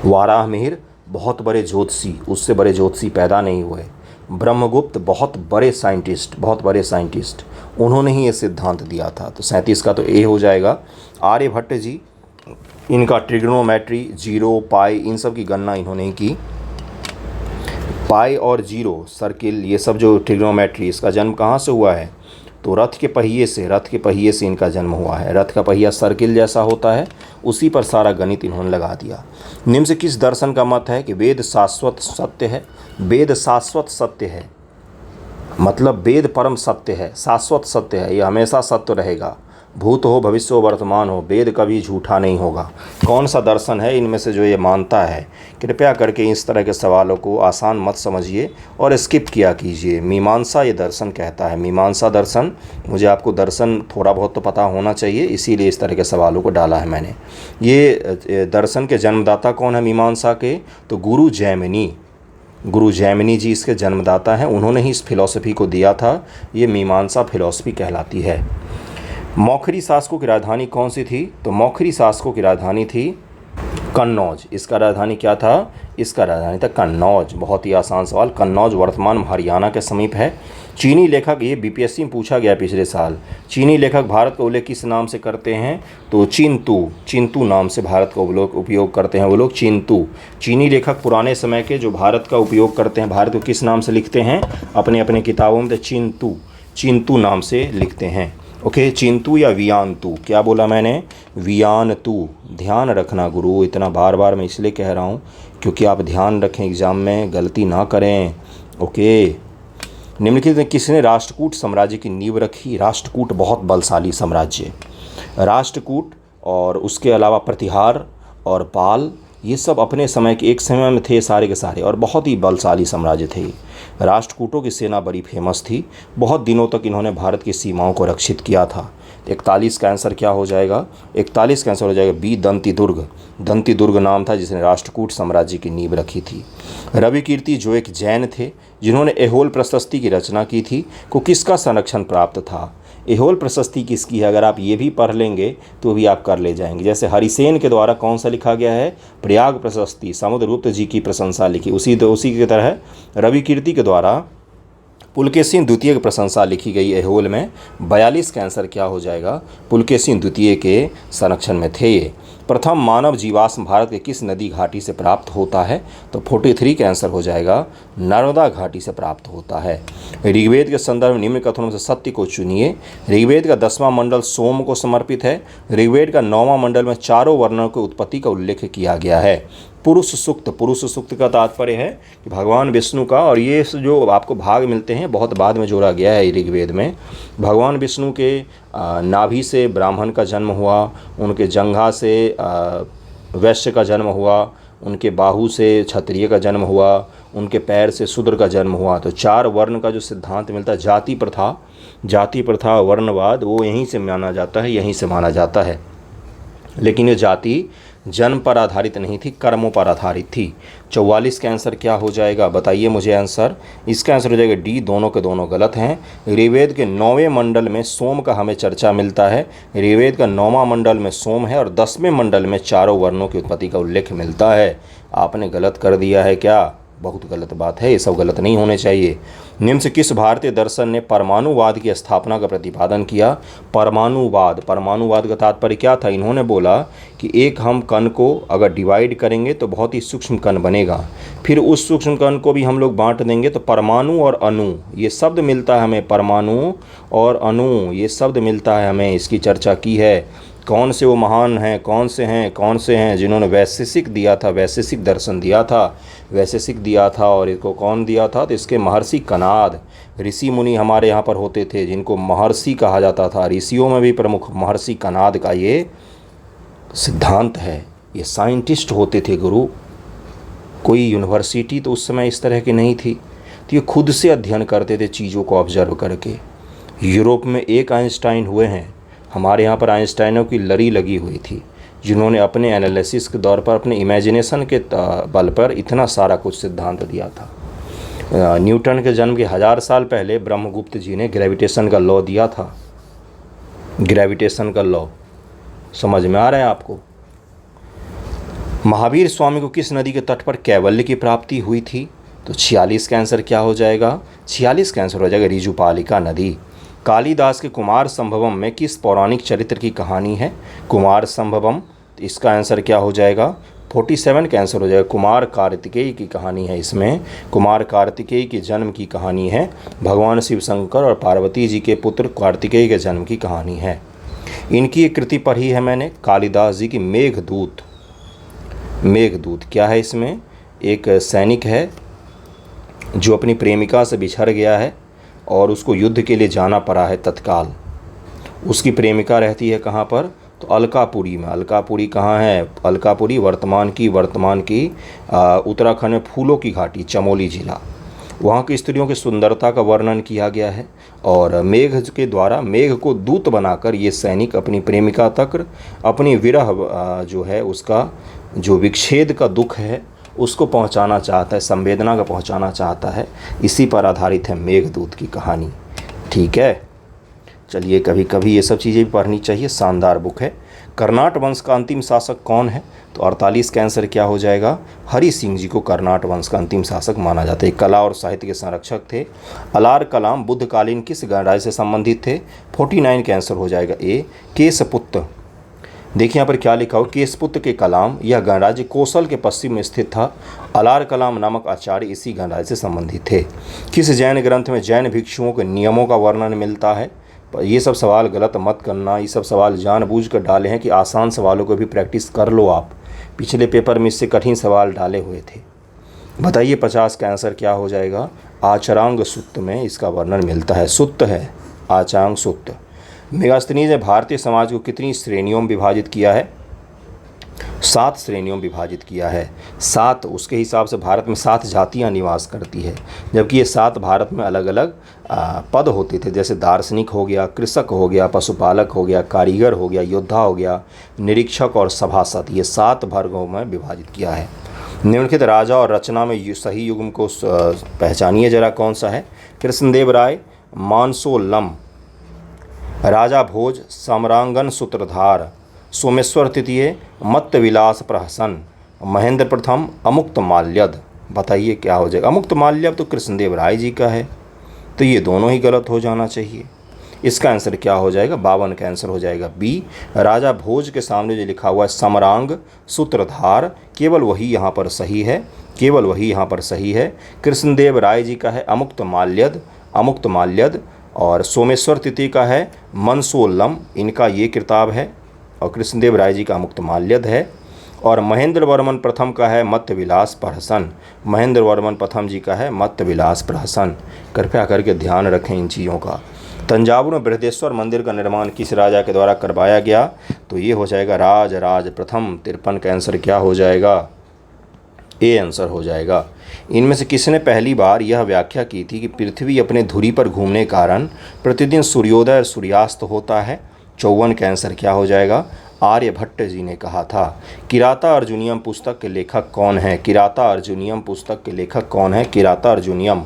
वाराहमिहिर बहुत बड़े ज्योतिषी, उससे बड़े ज्योतिषी पैदा नहीं हुए। ब्रह्मगुप्त बहुत बड़े साइंटिस्ट, उन्होंने ही ये सिद्धांत दिया था। तो 37 का तो ए हो जाएगा। आर्यभट्ट जी, इनका ट्रिग्नोमेट्री, जीरो, पाई, इन सब की गणना इन्होंने ही की। पाई और जीरो, सर्किल, ये सब जो ट्रिग्नोमेट्री, इसका जन्म कहाँ से हुआ है? तो रथ के पहिए से इनका जन्म हुआ है। रथ का पहिया सर्किल जैसा होता है, उसी पर सारा गणित इन्होंने लगा दिया। निम्न से किस दर्शन का मत है कि वेद शाश्वत सत्य है? वेद शाश्वत सत्य है, मतलब वेद परम सत्य है, शाश्वत सत्य है, ये हमेशा सत्य रहेगा। भूत हो, भविष्य हो, वर्तमान हो, वेद कभी झूठा नहीं होगा। कौन सा दर्शन है इनमें से जो ये मानता है? कृपया करके इस तरह के सवालों को आसान मत समझिए और स्किप किया कीजिए। मीमांसा ये दर्शन कहता है, मीमांसा दर्शन। मुझे आपको दर्शन थोड़ा बहुत तो पता होना चाहिए, इसीलिए इस तरह के सवालों को डाला है मैंने। ये दर्शन के जन्मदाता कौन है मीमांसा के? तो गुरु जैमिनी जी इसके जन्मदाता हैं। उन्होंने ही इस फिलॉसफी को दिया था। ये मीमांसा फिलॉसफी कहलाती है। मौखरी शासकों की राजधानी कौन सी थी? तो मौखरी शासकों की राजधानी थी कन्नौज। इसका राजधानी क्या था? इसका राजधानी था कन्नौज। बहुत ही आसान सवाल। कन्नौज वर्तमान हरियाणा के समीप है। चीनी लेखक, ये बीपीएससी में पूछा गया पिछले साल, चीनी लेखक भारत का उल्लेख किस नाम से करते हैं? तो चिंतू नाम से भारत का उपयोग करते हैं वो लोग, चिंतू। चीनी लेखक पुराने समय के जो भारत का उपयोग करते हैं, भारत को किस नाम से लिखते हैं अपने अपने किताबों में? तो चिंतू नाम से लिखते हैं। ओके, चिंतु या वियानतु? क्या बोला मैंने? वियानतु। ध्यान रखना गुरु, इतना बार बार मैं इसलिए कह रहा हूँ क्योंकि आप ध्यान रखें, एग्जाम में गलती ना करें। ओके, निम्नलिखित में किसने राष्ट्रकूट साम्राज्य की नींव रखी? राष्ट्रकूट बहुत बलशाली साम्राज्य। राष्ट्रकूट और उसके अलावा प्रतिहार और पाल, ये सब अपने समय के एक समय में थे सारे के सारे, और बहुत ही बलशाली साम्राज्य थे। राष्ट्रकूटों की सेना बड़ी फेमस थी। बहुत दिनों तक इन्होंने भारत की सीमाओं को रक्षित किया था। 41 का आंसर क्या हो जाएगा? 41 का आंसर हो जाएगा बी, दंतिदुर्ग। दंतिदुर्ग नाम था जिसने राष्ट्रकूट साम्राज्य की नींव रखी थी। रवि कीर्ति जो एक जैन थे जिन्होंने ऐहोल प्रशस्ति की रचना की थी, को किसका संरक्षण प्राप्त था? ऐहोल प्रशस्ति किसकी है? अगर आप ये भी पढ़ लेंगे तो भी आप कर ले जाएंगे। जैसे हरिसेन के द्वारा कौन सा लिखा गया है? प्रयाग प्रशस्ति, समुद्रगुप्त जी की प्रशंसा लिखी। उसी की तरह रवि कीर्ति के द्वारा पुलकेशिन द्वितीय की प्रशंसा लिखी गई ऐहोल में। 42 का आंसर क्या हो जाएगा? पुलकेशिन द्वितीय के संरक्षण में थे ये। प्रथम मानव जीवाश्म भारत के किस नदी घाटी से प्राप्त होता है? तो 43 का आंसर हो जाएगा नर्मदा घाटी से प्राप्त होता है। ऋग्वेद के संदर्भ में निम्न कथनों में से सत्य को चुनिए। ऋग्वेद का 10वां मंडल सोम को समर्पित है। ऋग्वेद का 9वां मंडल में चारों वर्णों की उत्पत्ति का उल्लेख किया गया है। पुरुष सूक्त का तात्पर्य है कि भगवान विष्णु का, और ये जो आपको भाग मिलते हैं बहुत बाद में जोड़ा गया है ऋग्वेद में। भगवान विष्णु के नाभि से ब्राह्मण का जन्म हुआ, उनके जंघा से वैश्य का जन्म हुआ, उनके बाहु से क्षत्रिय का जन्म हुआ, उनके पैर से शूद्र का जन्म हुआ। तो 4 वर्ण का जो सिद्धांत मिलता है, जाति प्रथा वर्णवाद, वो यहीं से माना जाता है। लेकिन ये जाति जन्म पर आधारित नहीं थी, कर्मों पर आधारित थी। 44 का आंसर क्या हो जाएगा? बताइए मुझे आंसर। इसका आंसर हो जाएगा डी, दोनों के दोनों गलत हैं। ऋग्वेद के 9वें मंडल में सोम का हमें चर्चा मिलता है। ऋग्वेद का 9वां मंडल में सोम है और 10वें मंडल में चारों वर्णों की उत्पत्ति का उल्लेख मिलता है। आपने गलत कर दिया है क्या? बहुत गलत बात है, ये सब गलत नहीं होने चाहिए। निम्न से किस भारतीय दर्शन ने परमाणुवाद की स्थापना का प्रतिपादन किया? परमाणुवाद का तात्पर्य क्या था? इन्होंने बोला कि एक हम कण को अगर डिवाइड करेंगे तो बहुत ही सूक्ष्म कण बनेगा, फिर उस सूक्ष्म कण को भी हम लोग बांट देंगे तो परमाणु और अणु, ये शब्द मिलता है हमें। परमाणु और अणु, ये शब्द मिलता है हमें। इसकी चर्चा की है। कौन से वो महान हैं, कौन से हैं जिन्होंने वैशेषिक दर्शन दिया था, और इसको कौन दिया था? तो इसके महर्षि कनाद। ऋषि मुनि हमारे यहाँ पर होते थे जिनको महर्षि कहा जाता था। ऋषियों में भी प्रमुख महर्षि कनाद का ये सिद्धांत है। ये साइंटिस्ट होते थे गुरु। कोई यूनिवर्सिटी तो उस समय इस तरह की नहीं थी, तो ये खुद से अध्ययन करते थे चीज़ों को ऑब्जर्व करके। यूरोप में एक आइंस्टाइन हुए हैं, हमारे यहाँ पर आइंस्टाइनों की लड़ी लगी हुई थी जिन्होंने अपने एनालिसिस के दौर पर, अपने इमेजिनेशन के बल पर इतना सारा कुछ सिद्धांत दिया था। न्यूटन के जन्म के 1000 साल पहले ब्रह्मगुप्त जी ने ग्रेविटेशन का लॉ दिया था। ग्रेविटेशन का लॉ समझ में आ रहा है आपको? महावीर स्वामी को किस नदी के तट पर कैवल्य की प्राप्ति हुई थी? तो 46 का आंसर क्या हो जाएगा? 46 का आंसर हो जाएगा ऋजुपालिका नदी। कालिदास के कुमार संभवम में किस पौराणिक चरित्र की कहानी है? कुमार संभवम, इसका आंसर क्या हो जाएगा? 47 का आंसर हो जाएगा। कुमार कार्तिकेय की कहानी है इसमें। कुमार कार्तिकेय के जन्म की कहानी है। भगवान शिव शंकर और पार्वती जी के पुत्र कार्तिकेय के जन्म की कहानी है। इनकी एक कृति पढ़ी है मैंने, कालिदास जी की मेघदूत। मेघदूत क्या है? इसमें एक सैनिक है जो अपनी प्रेमिका से बिछड़ गया है और उसको युद्ध के लिए जाना पड़ा है तत्काल। उसकी प्रेमिका रहती है कहाँ पर? तो अलकापुरी में। अलकापुरी कहाँ है? अलकापुरी वर्तमान की उत्तराखंड में फूलों की घाटी, चमोली जिला। वहाँ की स्त्रियों की सुंदरता का वर्णन किया गया है और मेघ के द्वारा, मेघ को दूत बनाकर ये सैनिक अपनी प्रेमिका तक अपनी विरह जो है उसका जो विच्छेद का दुख है उसको पहुंचाना चाहता है, संवेदना का पहुंचाना चाहता है। इसी पर आधारित है मेघदूत की कहानी। ठीक है, चलिए कभी कभी ये सब चीज़ें भी पढ़नी चाहिए। शानदार बुक है। कर्नाट वंश का अंतिम शासक कौन है? तो 48 का आंसर क्या हो जाएगा? हरि सिंह जी को कर्नाट वंश का अंतिम शासक माना जाता है। कला और साहित्य के संरक्षक थे। अलार कलाम बुद्धकालीन किस गणराज्य से संबंधित थे? 49 का आंसर हो जाएगा ए, केशपुत्र। देखिए यहाँ पर क्या लिखा हो, केशपुत्र के कलाम। यह गणराज्य कौशल के पश्चिम में स्थित था। अलार कलाम नामक आचार्य इसी गणराज्य से संबंधित थे। किस जैन ग्रंथ में जैन भिक्षुओं के नियमों का वर्णन मिलता है? ये सब सवाल गलत मत करना। ये सब सवाल जानबूझ कर डाले हैं कि आसान सवालों को भी प्रैक्टिस कर लो आप। पिछले पेपर में इससे कठिन सवाल डाले हुए थे। बताइए 50 का आंसर क्या हो जाएगा? आचरांग सूक्त में इसका वर्णन मिलता है। सूक्त है आचांग सूक्त। मेगास्थनीज ने भारतीय समाज को कितनी श्रेणियों में विभाजित किया है? 7 श्रेणियों में विभाजित किया है। 7, उसके हिसाब से भारत में 7 जातियां निवास करती है, जबकि ये 7 भारत में अलग अलग पद होते थे। जैसे दार्शनिक हो गया, कृषक हो गया, पशुपालक हो गया, कारीगर हो गया, योद्धा हो गया, निरीक्षक और सभासद। ये 7 वर्गों में विभाजित किया है। निम्नलिखित राजा और रचना में सही युग्म को पहचानिए जरा, कौन सा है? कृष्णदेव राय, मानसोल्लम, राजा भोज, सम्रांगन सूत्रधार, सोमेश्वर तृतीय, मत्तविलास प्रहसन, महेंद्र प्रथम, अमुक्त माल्यद। बताइए क्या हो जाएगा? अमुक्त माल्यद तो कृष्णदेव राय जी का है, तो ये दोनों ही गलत हो जाना चाहिए। इसका आंसर क्या हो जाएगा? 52 का आंसर हो जाएगा बी। राजा भोज के सामने जो लिखा हुआ है सम्रांग सूत्रधार, केवल वही यहाँ पर सही है, केवल वही यहाँ पर सही है। कृष्णदेव राय जी का है अमुक्त माल्यद, अमुक्त माल्यद। और सोमेश्वर तिथि का है मनसोल्लम, इनका ये किताब है, और कृष्णदेव राय जी का अमुक्त माल्यद है। और महेंद्र वर्मन प्रथम का है मत्तविलास प्रहसन, महेंद्र वर्मन प्रथम जी का है मत्तविलास प्रहसन। कृपया करके ध्यान रखें इन चीज़ों का। तंजावुर में बृहदेश्वर मंदिर का निर्माण किस राजा के द्वारा करवाया गया? तो ये हो जाएगा राज प्रथम। 53 का आंसर क्या हो जाएगा? ए आंसर हो जाएगा। इनमें से किसने पहली बार यह व्याख्या की थी कि पृथ्वी अपने धुरी पर घूमने के कारण प्रतिदिन सूर्योदय और सूर्यास्त होता है? 54 का आंसर क्या हो जाएगा? आर्यभट्ट जी ने कहा था। किराता अर्जुनियम पुस्तक के लेखक कौन है? किराता अर्जुनियम पुस्तक के लेखक कौन है? किराता अर्जुनियम।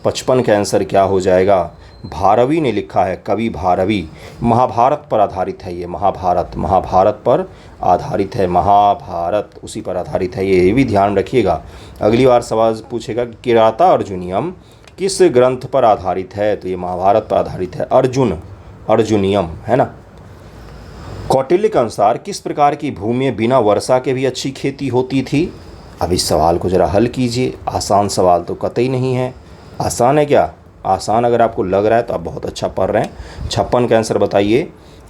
55 का आंसर क्या हो जाएगा? भारवी ने लिखा है, कवि भारवी। महाभारत पर आधारित है ये, महाभारत, महाभारत पर आधारित है, महाभारत उसी पर आधारित है। ये भी ध्यान रखिएगा। अगली बार सवाल पूछेगा कि किराता अर्जुनियम किस ग्रंथ पर आधारित है? तो ये महाभारत पर आधारित है। अर्जुनियम है ना। कौटिल्य के अनुसार किस प्रकार की भूमि में बिना वर्षा के भी अच्छी खेती होती थी? अब इस सवाल को ज़रा हल कीजिए। आसान सवाल तो कतई नहीं है। आसान है क्या? आसान अगर आपको लग रहा है तो आप बहुत अच्छा पढ़ रहे हैं। 56 का आंसर बताइए।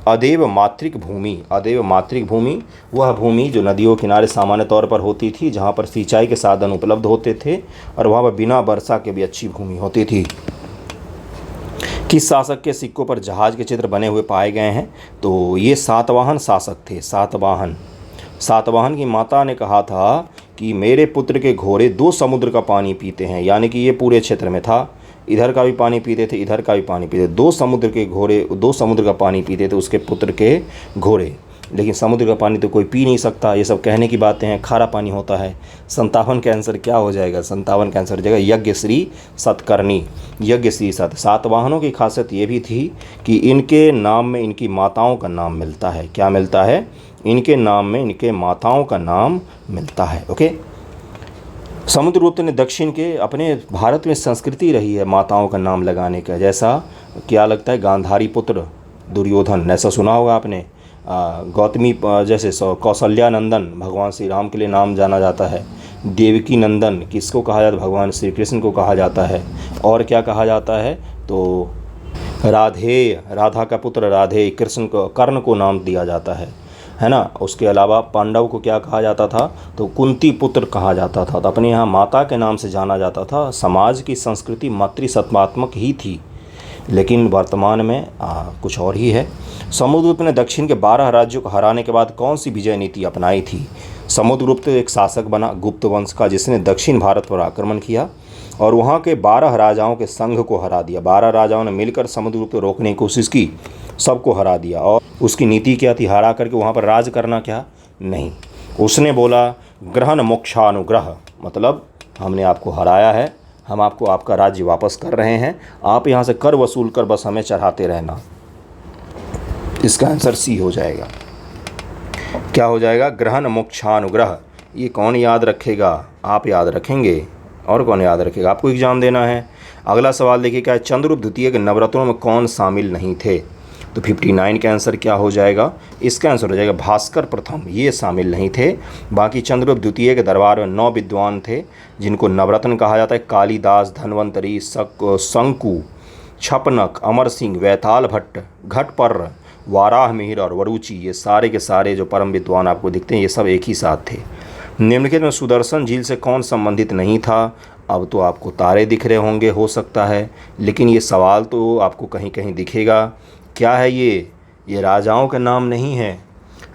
अदेव मातृक भूमि, अदेव मातृक भूमि वह भूमि जो नदियों किनारे सामान्य तौर पर होती थी, जहाँ पर सिंचाई के साधन उपलब्ध होते थे और वहाँ पर बिना वर्षा के भी अच्छी भूमि होती थी। किस शासक के सिक्कों पर जहाज के चित्र बने हुए पाए गए हैं? तो ये सातवाहन शासक थे। सातवाहन की माता ने कहा था कि मेरे पुत्र के घोड़े 2 समुद्र का पानी पीते हैं, यानी कि ये पूरे क्षेत्र में था। इधर का भी पानी पीते थे, इधर का भी पानी पीते थे। 2 समुद्र के घोड़े 2 समुद्र का पानी पीते थे उसके पुत्र के घोड़े, लेकिन समुद्र का पानी तो कोई पी नहीं सकता। ये सब कहने की बातें हैं, खारा पानी होता है। 57 का आंसर क्या हो जाएगा? 57 का आंसर हो जाएगा यज्ञश्री सतकर्णी, यज्ञश्री सत। सातवाहनों की खासियत ये भी थी कि इनके नाम में इनकी माताओं का नाम मिलता है। क्या मिलता है? इनके नाम में इनके माताओं का नाम मिलता है। ओके। समुद्रगुप्त ने दक्षिण के अपने भारत में संस्कृति रही है माताओं का नाम लगाने का। जैसा क्या लगता है? गांधारी पुत्र दुर्योधन, ऐसा सुना होगा आपने। गौतमी जैसे कौशल्या नंदन भगवान श्री राम के लिए नाम जाना जाता है। देवकी नंदन किसको कहा जाता है? भगवान श्री कृष्ण को कहा जाता है। और क्या कहा जाता है? तो राधेय, राधा का पुत्र राधेय, कृष्ण को, कर्ण को नाम दिया जाता है ना। उसके अलावा पांडव को क्या कहा जाता था? तो कुंती पुत्र कहा जाता था। तो अपने यहाँ माता के नाम से जाना जाता था। समाज की संस्कृति मातृसत्तात्मक ही थी, लेकिन वर्तमान में कुछ और ही है। समुद्रगुप्त ने दक्षिण के 12 राज्यों को हराने के बाद कौन सी विजय नीति अपनाई थी? समुद्रगुप्त एक शासक बना गुप्त वंश का, जिसने दक्षिण भारत पर आक्रमण किया और वहाँ के 12 राजाओं के संघ को हरा दिया। 12 राजाओं ने मिलकर समुद्रगुप्त को रोकने की कोशिश की, सबको हरा दिया। और उसकी नीति क्या थी? हरा करके वहाँ पर राज करना क्या? नहीं, उसने बोला ग्रहण मोक्षानुग्रह, मतलब हमने आपको हराया है, हम आपको आपका राज्य वापस कर रहे हैं, आप यहाँ से कर वसूल कर बस हमें चढ़ाते रहना। इसका आंसर सी हो जाएगा। क्या हो जाएगा? ग्रहण मोक्षानुग्रह। ये कौन याद रखेगा? आप याद रखेंगे, और कौन याद रखेगा? आपको एग्जाम देना है। अगला सवाल देखिए क्या है? चंद्रगुप्त द्वितीय के नवरत्नों में कौन शामिल नहीं थे? तो 59 का आंसर क्या हो जाएगा? इसका आंसर हो जाएगा भास्कर प्रथम, ये शामिल नहीं थे। बाकी चंद्रगुप्त द्वितीय के दरबार में 9 विद्वान थे जिनको नवरत्न कहा जाता है। कालिदास, धन्वंतरी, शंकु, छपनक, अमर सिंह, वैताल भट्ट, घटपर्र, वाराह मिहिर और वरुचि, ये सारे के सारे जो परम विद्वान आपको दिखते हैं ये सब एक ही साथ थे। निम्नलिखित में सुदर्शन झील से कौन संबंधित नहीं था? अब तो आपको तारे दिख रहे होंगे हो सकता है, लेकिन ये सवाल तो आपको कहीं कहीं दिखेगा। क्या है ये राजाओं के नाम नहीं है,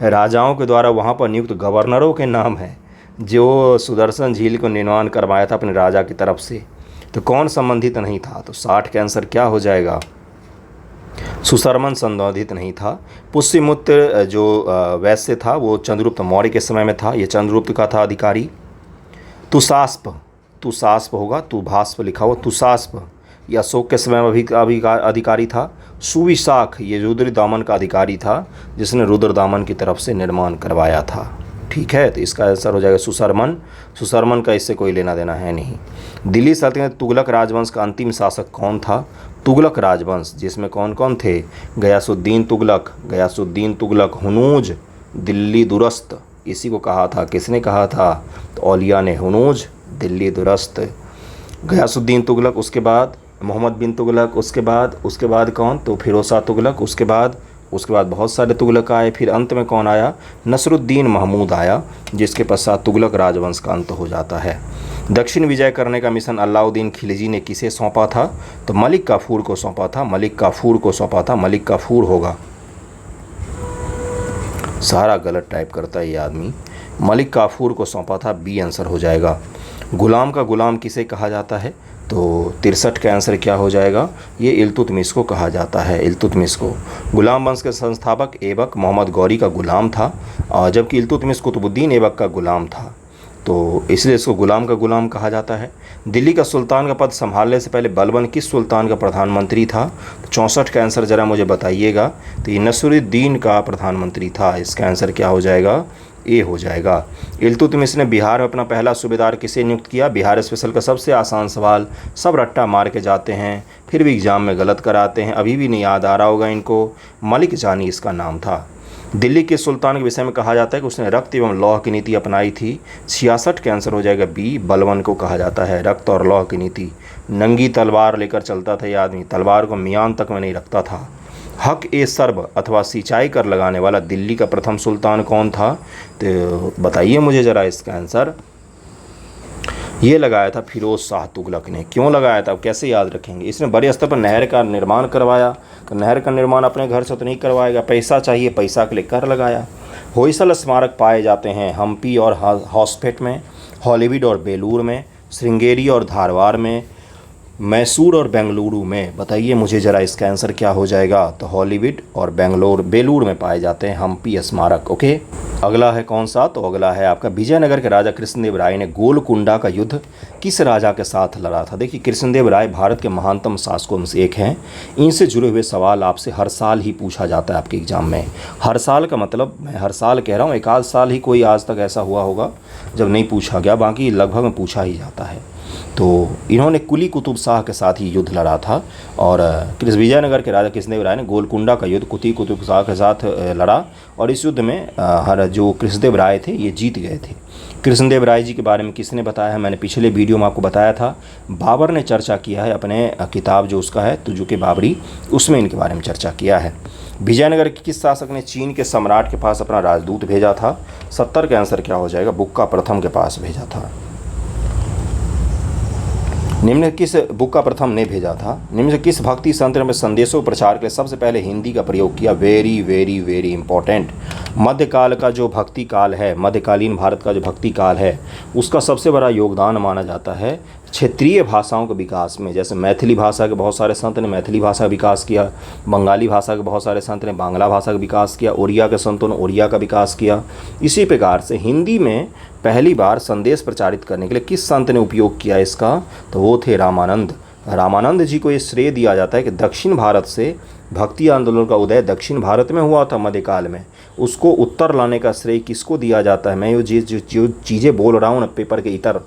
राजाओं के द्वारा वहाँ पर नियुक्त गवर्नरों के नाम है जो सुदर्शन झील को निर्माण करवाया था अपने राजा की तरफ से। तो कौन संबंधित नहीं था? तो 60 का आंसर क्या हो जाएगा? सुशर्मन संबंधित नहीं था। पुष्यमित्र जो वैश्य था वो चंद्रगुप्त मौर्य के समय में था, ये चंद्रगुप्त का था अधिकारी। तुषास्प होगा, तुभास्प लिखा हुआ, तुषास्प ये अशोक के समय में भी अधिकारी था। सुविशाख ये रुद्रदामन का अधिकारी था जिसने रुद्रदामन की तरफ से निर्माण करवाया था। ठीक है, तो इसका आंसर हो जाएगा सुशर्मन का इससे कोई लेना देना है नहीं। दिल्ली सल्तनत तुगलक राजवंश का अंतिम शासक कौन था? तुगलक राजवंश जिसमें कौन कौन थे? गयासुद्दीन तुगलक, हुनूज, दिल्ली दुरस्त, इसी को कहा था। किसने कहा था? तो औलिया ने। हुनूज, दिल्ली दुरस्त, गयासुद्दीन तुगलक, उसके बाद मोहम्मद बिन तुगलक, उसके बाद कौन? तो फिरोज़ तुगलक, उसके बाद बहुत सारे तुगलक आए। फिर अंत में कौन आया? नसरुद्दीन महमूद आया, जिसके पश्चात तुगलक राजवंश का अंत हो जाता है। दक्षिण विजय करने का मिशन अलाउद्दीन खिलजी ने किसे सौंपा था? तो मलिक काफूर को सौंपा था। मलिक काफूर होगा। सारा गलत टाइप करता है ये आदमी। मलिक काफूर को सौंपा था, बी आंसर हो जाएगा। गुलाम का गुलाम किसे कहा जाता है? तो 63 का आंसर क्या हो जाएगा? ये इल्तुतमिश को कहा जाता है। इल्तुतमिश को गुलाम वंश के संस्थापक ऐबक मोहम्मद गौरी का गुलाम था, जबकि इल्तुतमिश कुतुबुद्दीन ऐबक का गुलाम था, तो इसलिए इसको गुलाम का गुलाम कहा जाता है। दिल्ली का सुल्तान का पद संभालने से पहले बलबन किस सुल्तान का प्रधानमंत्री था? तो 64 का आंसर ज़रा मुझे बताइएगा। तो ये नसरुद्दीन का प्रधानमंत्री था। इसका आंसर क्या हो जाएगा? ए हो जाएगा। इल्तुतमिश ने बिहार में अपना पहला सूबेदार किसे नियुक्त किया? बिहार स्पेशल का सबसे आसान सवाल, सब रट्टा मार के जाते हैं फिर भी एग्जाम में गलत कराते हैं, अभी भी नहीं याद आ रहा होगा इनको। मलिक जानी इसका नाम था। दिल्ली के सुल्तान के विषय में कहा जाता है कि उसने रक्त एवं लौह की नीति अपनाई थी। 66 का आंसर हो जाएगा बी, बलबन को कहा जाता है। रक्त और लौह की नीति, नंगी तलवार लेकर चलता था ये आदमी, तलवार को मियान तक में नहीं रखता था। हक ए सर्ब अथवा सिंचाई कर लगाने वाला दिल्ली का प्रथम सुल्तान कौन था? तो बताइए मुझे ज़रा इसका आंसर। ये लगाया था फिरोज़ शाह तुगलक ने। क्यों लगाया था, कैसे याद रखेंगे? इसने बड़े स्तर पर नहर का निर्माण करवाया। तो नहर का निर्माण अपने घर से तो नहीं करवाएगा, पैसा चाहिए, पैसा के लिए कर लगाया। होयसल स्मारक पाए जाते हैं हम्पी और हॉस्पेट में, हॉलीवुड और बेलूर में, श्रृंगेरी और धारवाड़ में, मैसूर और बेंगलुरु में। बताइए मुझे ज़रा इसका आंसर क्या हो जाएगा? तो हॉलीवुड और बेलूर में पाए जाते हैं हम्पी स्मारक। ओके, अगला है कौन सा? तो अगला है आपका विजयनगर के राजा कृष्णदेव राय ने गोलकुंडा का युद्ध किस राजा के साथ लड़ा था? देखिए, कृष्णदेव राय भारत के महानतम शासकों में से एक हैं। इनसे जुड़े हुए सवाल आपसे हर साल ही पूछा जाता है आपके एग्जाम में। हर साल का मतलब मैं हर साल कह रहा हूँ, एक आध साल ही कोई आज तक ऐसा हुआ होगा जब नहीं पूछा गया, बाकी लगभग में पूछा ही जाता है। तो इन्होंने कुली कुतुब शाह के साथ ही युद्ध लड़ा था और विजयनगर के राजा कृष्णदेव राय ने गोलकुंडा का युद्ध कुली कुतुब शाह के साथ लड़ा और इस युद्ध में जो कृष्णदेव राय थे ये जीत गए थे। कृष्णदेव राय जी के बारे में किसने बताया है, मैंने पिछले वीडियो में आपको बताया था। बाबर ने चर्चा किया है अपने किताब जो उसका है तुजुक बाबरी, उसमें इनके बारे में चर्चा किया है। विजयनगर के किस शासक ने चीन के सम्राट के पास अपना राजदूत भेजा था? 70 का आंसर क्या हो जाएगा? बुक्का प्रथम के पास भेजा था। निम्न किस बुक्का प्रथम ने भेजा था? निम्न से किस भक्ति संत ने संदेशों प्रचार के लिए सबसे पहले हिंदी का प्रयोग किया? Very very very important. मध्यकाल का जो भक्ति काल है, मध्यकालीन भारत का जो भक्ति काल है, उसका सबसे बड़ा योगदान माना जाता है क्षेत्रीय भाषाओं के विकास में। जैसे मैथिली भाषा के बहुत सारे संत ने मैथिली भाषा का विकास किया, बंगाली भाषा के बहुत सारे संत ने बांग्ला भाषा का विकास किया, ओडिया के संतों ने ओडिया का विकास किया। इसी प्रकार से हिंदी में पहली बार संदेश प्रचारित करने के लिए किस संत ने उपयोग किया इसका? तो वो थे रामानंद। रामानंद जी को ये श्रेय दिया जाता है कि दक्षिण भारत से भक्ति आंदोलन का उदय दक्षिण भारत में हुआ था मध्यकाल में, उसको उत्तर लाने का श्रेय किसको दिया जाता है? मैं जो चीज़ें बोल रहा हूँ ना पेपर के इतर,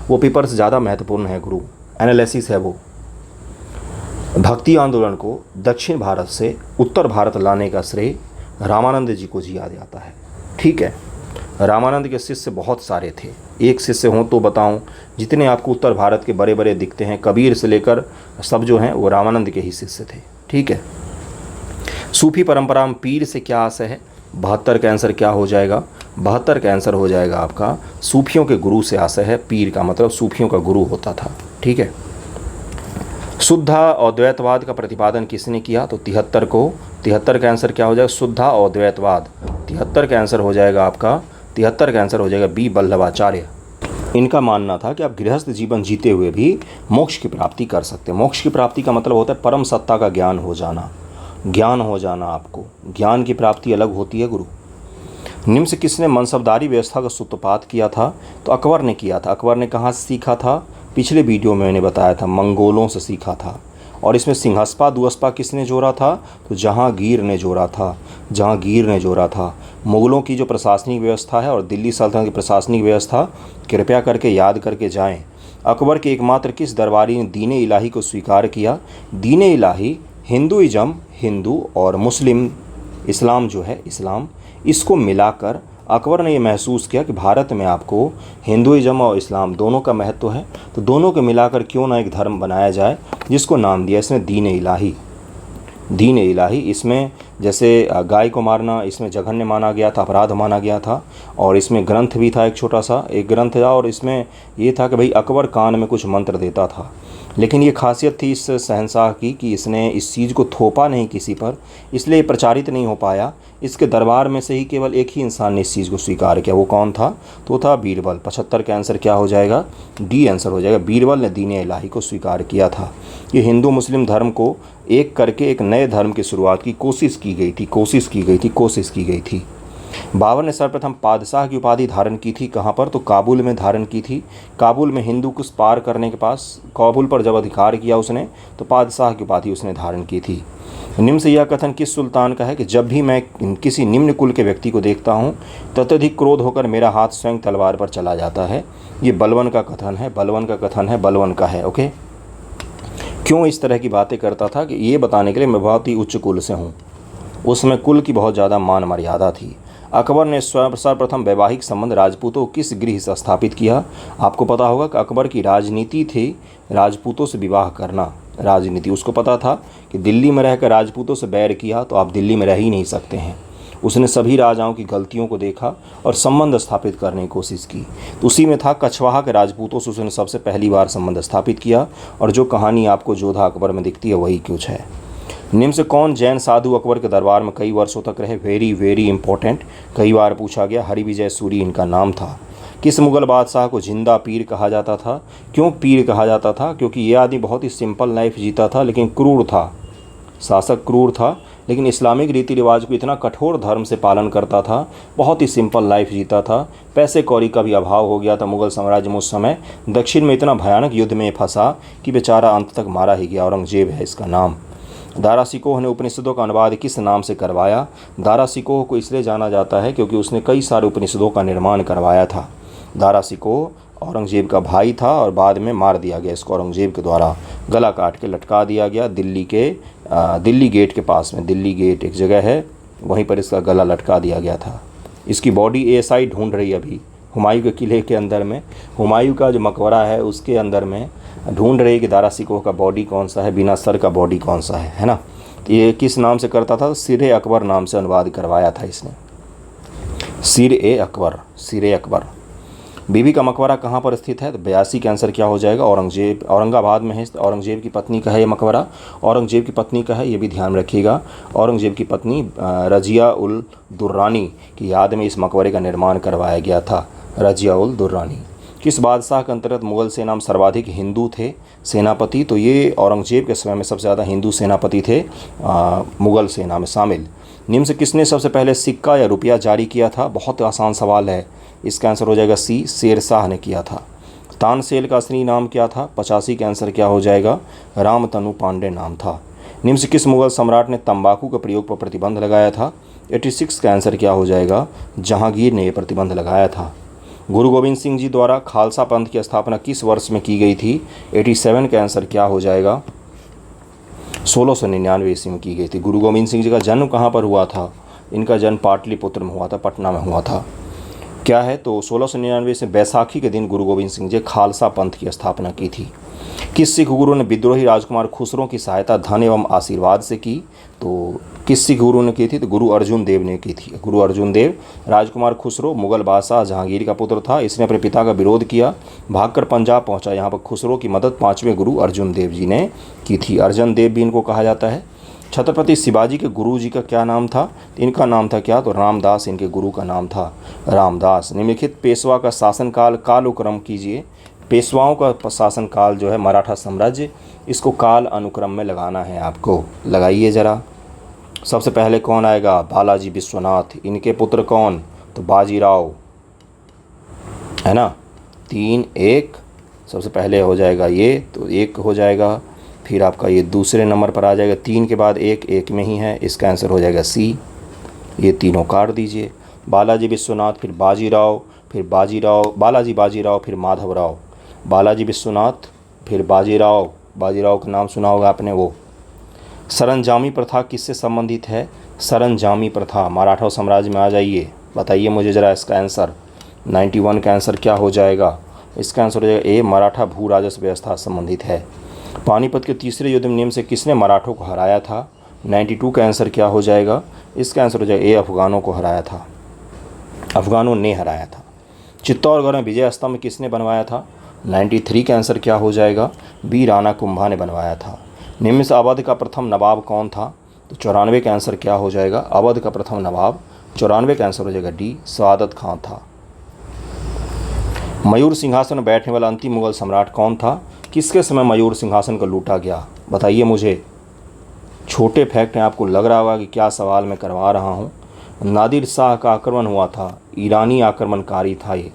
वो पेपर से ज़्यादा महत्वपूर्ण है गुरु, एनालिसिस है वो। भक्ति आंदोलन को दक्षिण भारत से उत्तर भारत लाने का श्रेय रामानंद जी को दिया जाता है। ठीक है, रामानंद के शिष्य बहुत सारे थे, एक शिष्य हों तो बताऊं, जितने आपको उत्तर भारत के बड़े बड़े दिखते हैं कबीर से लेकर सब जो हैं वो रामानंद के ही शिष्य थे। ठीक है, सूफी परंपरा में पीर से क्या आशय है? 72 का आंसर क्या हो जाएगा? 72 का आंसर हो जाएगा आपका सूफियों के गुरु से आशय है। पीर का मतलब सूफियों का गुरु होता था। ठीक है, शुद्धा अद्वैतवाद का प्रतिपादन किसने किया? तो 73 का आंसर क्या हो जाएगा? शुद्धा अद्वैतवाद। 73 का आंसर हो जाएगा आपका 73 का आंसर हो जाएगा बी वल्लभाचार्य। इनका मानना था कि आप गृहस्थ जीवन जीते हुए भी मोक्ष की प्राप्ति कर सकते हैं। मोक्ष की प्राप्ति का मतलब होता है परम सत्ता का ज्ञान हो जाना, ज्ञान हो जाना। आपको ज्ञान की प्राप्ति अलग होती है गुरु। निम्न से किसने मनसबदारी व्यवस्था का सूत्रपात किया था? तो अकबर ने किया था। अकबर ने कहाँ से सीखा था? पिछले वीडियो में मैंने बताया था, मंगोलों से सीखा था। और इसमें सिंहस्पा दुअस्पा किसने जोड़ा था? तो जहांगीर ने जोड़ा था। जहांगीर ने जोड़ा था। मुग़लों की जो प्रशासनिक व्यवस्था है और दिल्ली सल्तनत की प्रशासनिक व्यवस्था कृपया करके याद करके जाएं। अकबर के एकमात्र किस दरबारी ने दीन इलाही को स्वीकार किया? दीन इलाही हिंदुइज़्म, हिंदू और मुस्लिम इस्लाम जो है इस्लाम, इसको मिलाकर अकबर ने ये महसूस किया कि भारत में आपको हिंदुइज़्म और इस्लाम दोनों का महत्व है, तो दोनों को मिलाकर क्यों ना एक धर्म बनाया जाए, जिसको नाम दिया इसने दीन इलाही। दीन इलाही, इसमें जैसे गाय को मारना इसमें जघन्य माना गया था, अपराध माना गया था। और इसमें ग्रंथ भी था, एक छोटा सा एक ग्रंथ था, और इसमें ये था कि भाई अकबर कान में कुछ मंत्र देता था। लेकिन ये खासियत थी इस शहंशाह की कि इसने इस चीज़ को थोपा नहीं किसी पर, इसलिए प्रचारित नहीं हो पाया। इसके दरबार में से ही केवल एक ही इंसान ने इस चीज़ को स्वीकार किया। वो कौन था? तो था बीरबल। 75 का आंसर क्या हो जाएगा? डी आंसर हो जाएगा। बीरबल ने दीन इलाही को स्वीकार किया था। ये हिंदू मुस्लिम धर्म को एक करके एक नए धर्म की शुरुआत की कोशिश की गई थी। बाबर ने सर्वप्रथम पादशाह की उपाधि धारण की थी कहाँ पर? तो काबुल में धारण की थी। काबुल में हिंदू कुश पार करने के पास काबुल पर जब अधिकार किया उसने, तो पादशाह की उपाधि उसने धारण की थी। निम्न से यह कथन किस सुल्तान का है कि जब भी मैं किसी निम्न कुल के व्यक्ति को देखता हूँ तत्यधिक क्रोध होकर मेरा हाथ स्वयं तलवार पर चला जाता है? ये बलवन का कथन है, बलवन का है। ओके, क्यों इस तरह की बातें करता था? कि ये बताने के लिए मैं बहुत ही उच्च कुल से हूँ। उसमें कुल की बहुत ज़्यादा मान मर्यादा थी। अकबर ने सर्वप्रथम वैवाहिक संबंध राजपूतों किस गृह से स्थापित किया? आपको पता होगा कि अकबर की राजनीति थी राजपूतों से विवाह करना। राजनीति उसको पता था कि दिल्ली में रहकर राजपूतों से बैर किया तो आप दिल्ली में रह ही नहीं सकते हैं। उसने सभी राजाओं की गलतियों को देखा और संबंध स्थापित करने की कोशिश की। तो उसी में था कछवाहा के राजपूतों से उसने सबसे पहली बार संबंध स्थापित किया। और जो कहानी आपको जोधा अकबर में दिखती है वही कुछ है। निम्न से कौन जैन साधु अकबर के दरबार में कई वर्षों तक रहे? वेरी वेरी इंपॉर्टेंट, कई बार पूछा गया। हरिविजय सूरी इनका नाम था। किस मुग़ल बादशाह को जिंदा पीर कहा जाता था? क्यों पीर कहा जाता था? क्योंकि ये आदमी बहुत ही सिंपल लाइफ जीता था, लेकिन क्रूर था, शासक क्रूर था, लेकिन इस्लामिक रीति रिवाज को इतना कठोर धर्म से पालन करता था, बहुत ही सिंपल लाइफ जीता था। पैसे कौड़ी का भी अभाव हो गया था मुग़ल साम्राज्य में उस समय। दक्षिण में इतना भयानक युद्ध में फंसा कि बेचारा अंत तक मारा ही गया। औरंगजेब है इसका नाम। दारा सिकोह ने उपनिषदों का अनुवाद किस नाम से करवाया? दारा सिकोह को इसलिए जाना जाता है क्योंकि उसने कई सारे उपनिषदों का निर्माण करवाया था। दारा सिकोह औरंगजेब का भाई था और बाद में मार दिया गया इसको औरंगजेब के द्वारा, गला काट के लटका दिया गया दिल्ली गेट के पास में, दिल्ली गेट एक जगह है वहीं पर इसका गला लटका दिया गया था। इसकी बॉडी एएसआई ढूंढ रही है अभी हुमायूं के किले के अंदर में, हुमायूं का जो मकबरा है उसके अंदर में ढूंढ रही है कि दारा सिकोह का बॉडी कौन सा है, बिना सर का बॉडी कौन सा है ना। तो ये किस नाम से करता था? सिर ए अकबर नाम से अनुवाद करवाया था इसने, सिर ए अकबर, सिर ए अकबर। बीबी का मकबरा कहाँ पर स्थित है? तो 82 का आंसर क्या हो जाएगा? औरंगाबाद में है। औरंगजेब की पत्नी का है ये मकबरा, औरंगजेब की पत्नी का है, ये भी ध्यान रखिएगा। औरंगजेब की पत्नी रजिया उल दुर्रानी की याद में इस मकबरे का निर्माण करवाया गया था, रजिया उल दुर्रानी। किस बादशाह के अंतर्गत मुगल सेना में सर्वाधिक हिंदू थे सेनापति? तो ये औरंगजेब के समय में सबसे ज़्यादा हिंदू सेनापति थे मुगल सेना में शामिल। निम्न से किसने सबसे पहले सिक्का या रुपया जारी किया था? बहुत आसान सवाल है, इसका आंसर हो जाएगा सी, शेरशाह ने किया था। तानसेन का असली नाम क्या था? 85 का आंसर क्या हो जाएगा? रामतनु पांडे नाम था। निम्न से किस मुगल सम्राट ने तंबाकू के प्रयोग पर प्रतिबंध लगाया था? 86 का आंसर क्या हो जाएगा? जहांगीर ने यह प्रतिबंध लगाया था। गुरु गोविंद सिंह जी द्वारा खालसा पंथ की स्थापना किस वर्ष में की गई थी? 87 का आंसर क्या हो जाएगा? 1699 ईस्वी में की गई थी। गुरु गोविंद सिंह जी का जन्म कहाँ पर हुआ था? इनका जन्म पाटलिपुत्र में हुआ था, पटना में हुआ था। क्या है? तो 1699 से बैसाखी के दिन गुरु गोविंद सिंह जी खालसा पंथ की स्थापना की थी। किस सिख गुरु ने विद्रोही राजकुमार खुसरो की सहायता धन एवं आशीर्वाद से की? तो किस सिख गुरु ने की थी? तो गुरु अर्जुन देव ने की थी। गुरु अर्जुन देव। राजकुमार खुसरो मुगल बादशाह जहांगीर का पुत्र था, इसने अपने पिता का विरोध किया, भागकर पंजाब पहुंचा। यहाँ पर खुसरो की मदद 5वें गुरु अर्जुन देव जी ने की थी। अर्जुन देव भी इनको कहा जाता है। छत्रपति शिवाजी के गुरु जी का क्या नाम था? इनका नाम था क्या? तो रामदास इनके गुरु का नाम था, रामदास। निम्नलिखित पेशवा का शासनकाल कालानुक्रम कीजिए। पेशवाओं का शासनकाल जो है मराठा साम्राज्य, इसको काल अनुक्रम में लगाना है आपको, लगाइए ज़रा। सबसे पहले कौन आएगा? बालाजी विश्वनाथ। इनके पुत्र कौन? तो बाजीराव, है ना। 3-1 सबसे पहले हो जाएगा ये, तो 1 हो जाएगा। फिर आपका ये दूसरे नंबर पर आ जाएगा, 3 के बाद 1 में ही है, इसका आंसर हो जाएगा सी। ये तीनों काट दीजिए। बालाजी विश्वनाथ, फिर बाजीराव, फिर बाजीराव, फिर माधवराव। बालाजी विश्वनाथ, फिर बाजीराव, बाजीराव का नाम सुना होगा आपने वो। सरंजामी प्रथा किससे संबंधित है? सरंजामी प्रथा मराठा साम्राज्य में। आ जाइए, बताइए मुझे ज़रा इसका आंसर। 91 का आंसर क्या हो जाएगा? इसका आंसर हो जाएगा ए, मराठा भू राजस्व व्यवस्था संबंधित है। पानीपत के तीसरे युद्ध में निम्न से किसने मराठों को हराया था? 92 का आंसर क्या हो जाएगा? इसका आंसर हो जाएगा ए, अफगानों को हराया था, अफगानों ने हराया था। चित्तौड़गढ़ में विजय स्तंभ किसने बनवाया था? 93 का आंसर क्या हो जाएगा? बी, राणा कुंभा ने बनवाया था। निम्न से अवध का प्रथम नवाब कौन था? तो 94 का आंसर क्या हो जाएगा? अवध का प्रथम नवाब 94 का आंसर हो जाएगा डी, सआदत खान था। मयूर सिंहासन में बैठने वाला अंतिम मुगल सम्राट कौन था? किसके समय मयूर सिंहासन को लूटा गया? बताइए मुझे। छोटे फैक्ट हैं, आपको लग रहा होगा कि क्या सवाल मैं करवा रहा हूँ। नादिर शाह का आक्रमण हुआ था, ईरानी आक्रमणकारी था ये।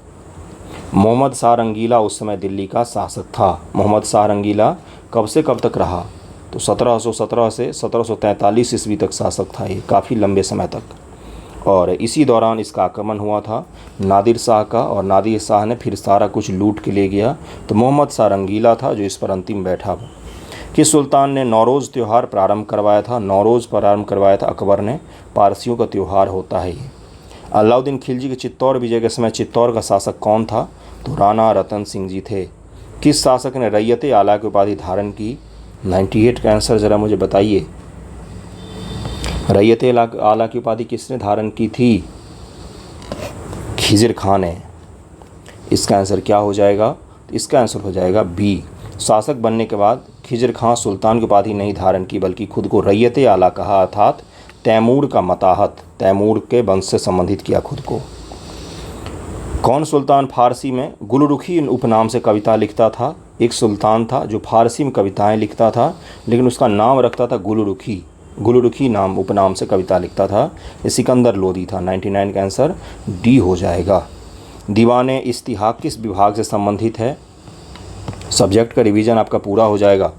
मोहम्मद शाह रंगीला उस समय दिल्ली का शासक था। मोहम्मद शाह रंगीला कब से कब तक रहा? तो 1717 से 1743 ईस्वी तक शासक था ये, काफ़ी लंबे समय तक। और इसी दौरान इसका आक्रमण हुआ था नादिर शाह का, और नादिर शाह ने फिर सारा कुछ लूट के ले गया। तो मोहम्मद शाह रंगीला था जो इस पर अंतिम बैठा। किस सुल्तान ने नौरोज़ त्यौहार प्रारंभ करवाया था? नौरोज़ प्रारंभ करवाया था अकबर ने, पारसियों का त्यौहार होता है ये। अलाउद्दीन खिलजी के चित्तौड़ विजय के समय चित्तौड़ का शासक कौन था? तो राणा रतन सिंह जी थे। किस शासक ने रैयते आला की उपाधि धारण की? 98 का आंसर ज़रा मुझे बताइए। रैयते आला की उपाधि किसने धारण की थी? खिज़िर खान ने। इसका आंसर क्या हो जाएगा? तो इसका आंसर हो जाएगा बी। शासक बनने के बाद खिज़िर खान सुल्तान की उपाधि नहीं धारण की, बल्कि खुद को रैयते आला कहा, अर्थात तैमूर का मताहत, तैमूर के वंश से संबंधित किया खुद को। कौन सुल्तान फारसी में गुलरुखी उपनाम से कविता लिखता था? एक सुल्तान था जो फारसी में कविताएं लिखता था, लेकिन उसका नाम रखता था गुलरुखी। गुलरुखी नाम उपनाम से कविता लिखता था। ये सिकंदर लोदी था। 99 का आंसर डी हो जाएगा। दीवाने इस्तिहाक किस विभाग से संबंधित है? सब्जेक्ट का रिवीजन आपका पूरा हो जाएगा।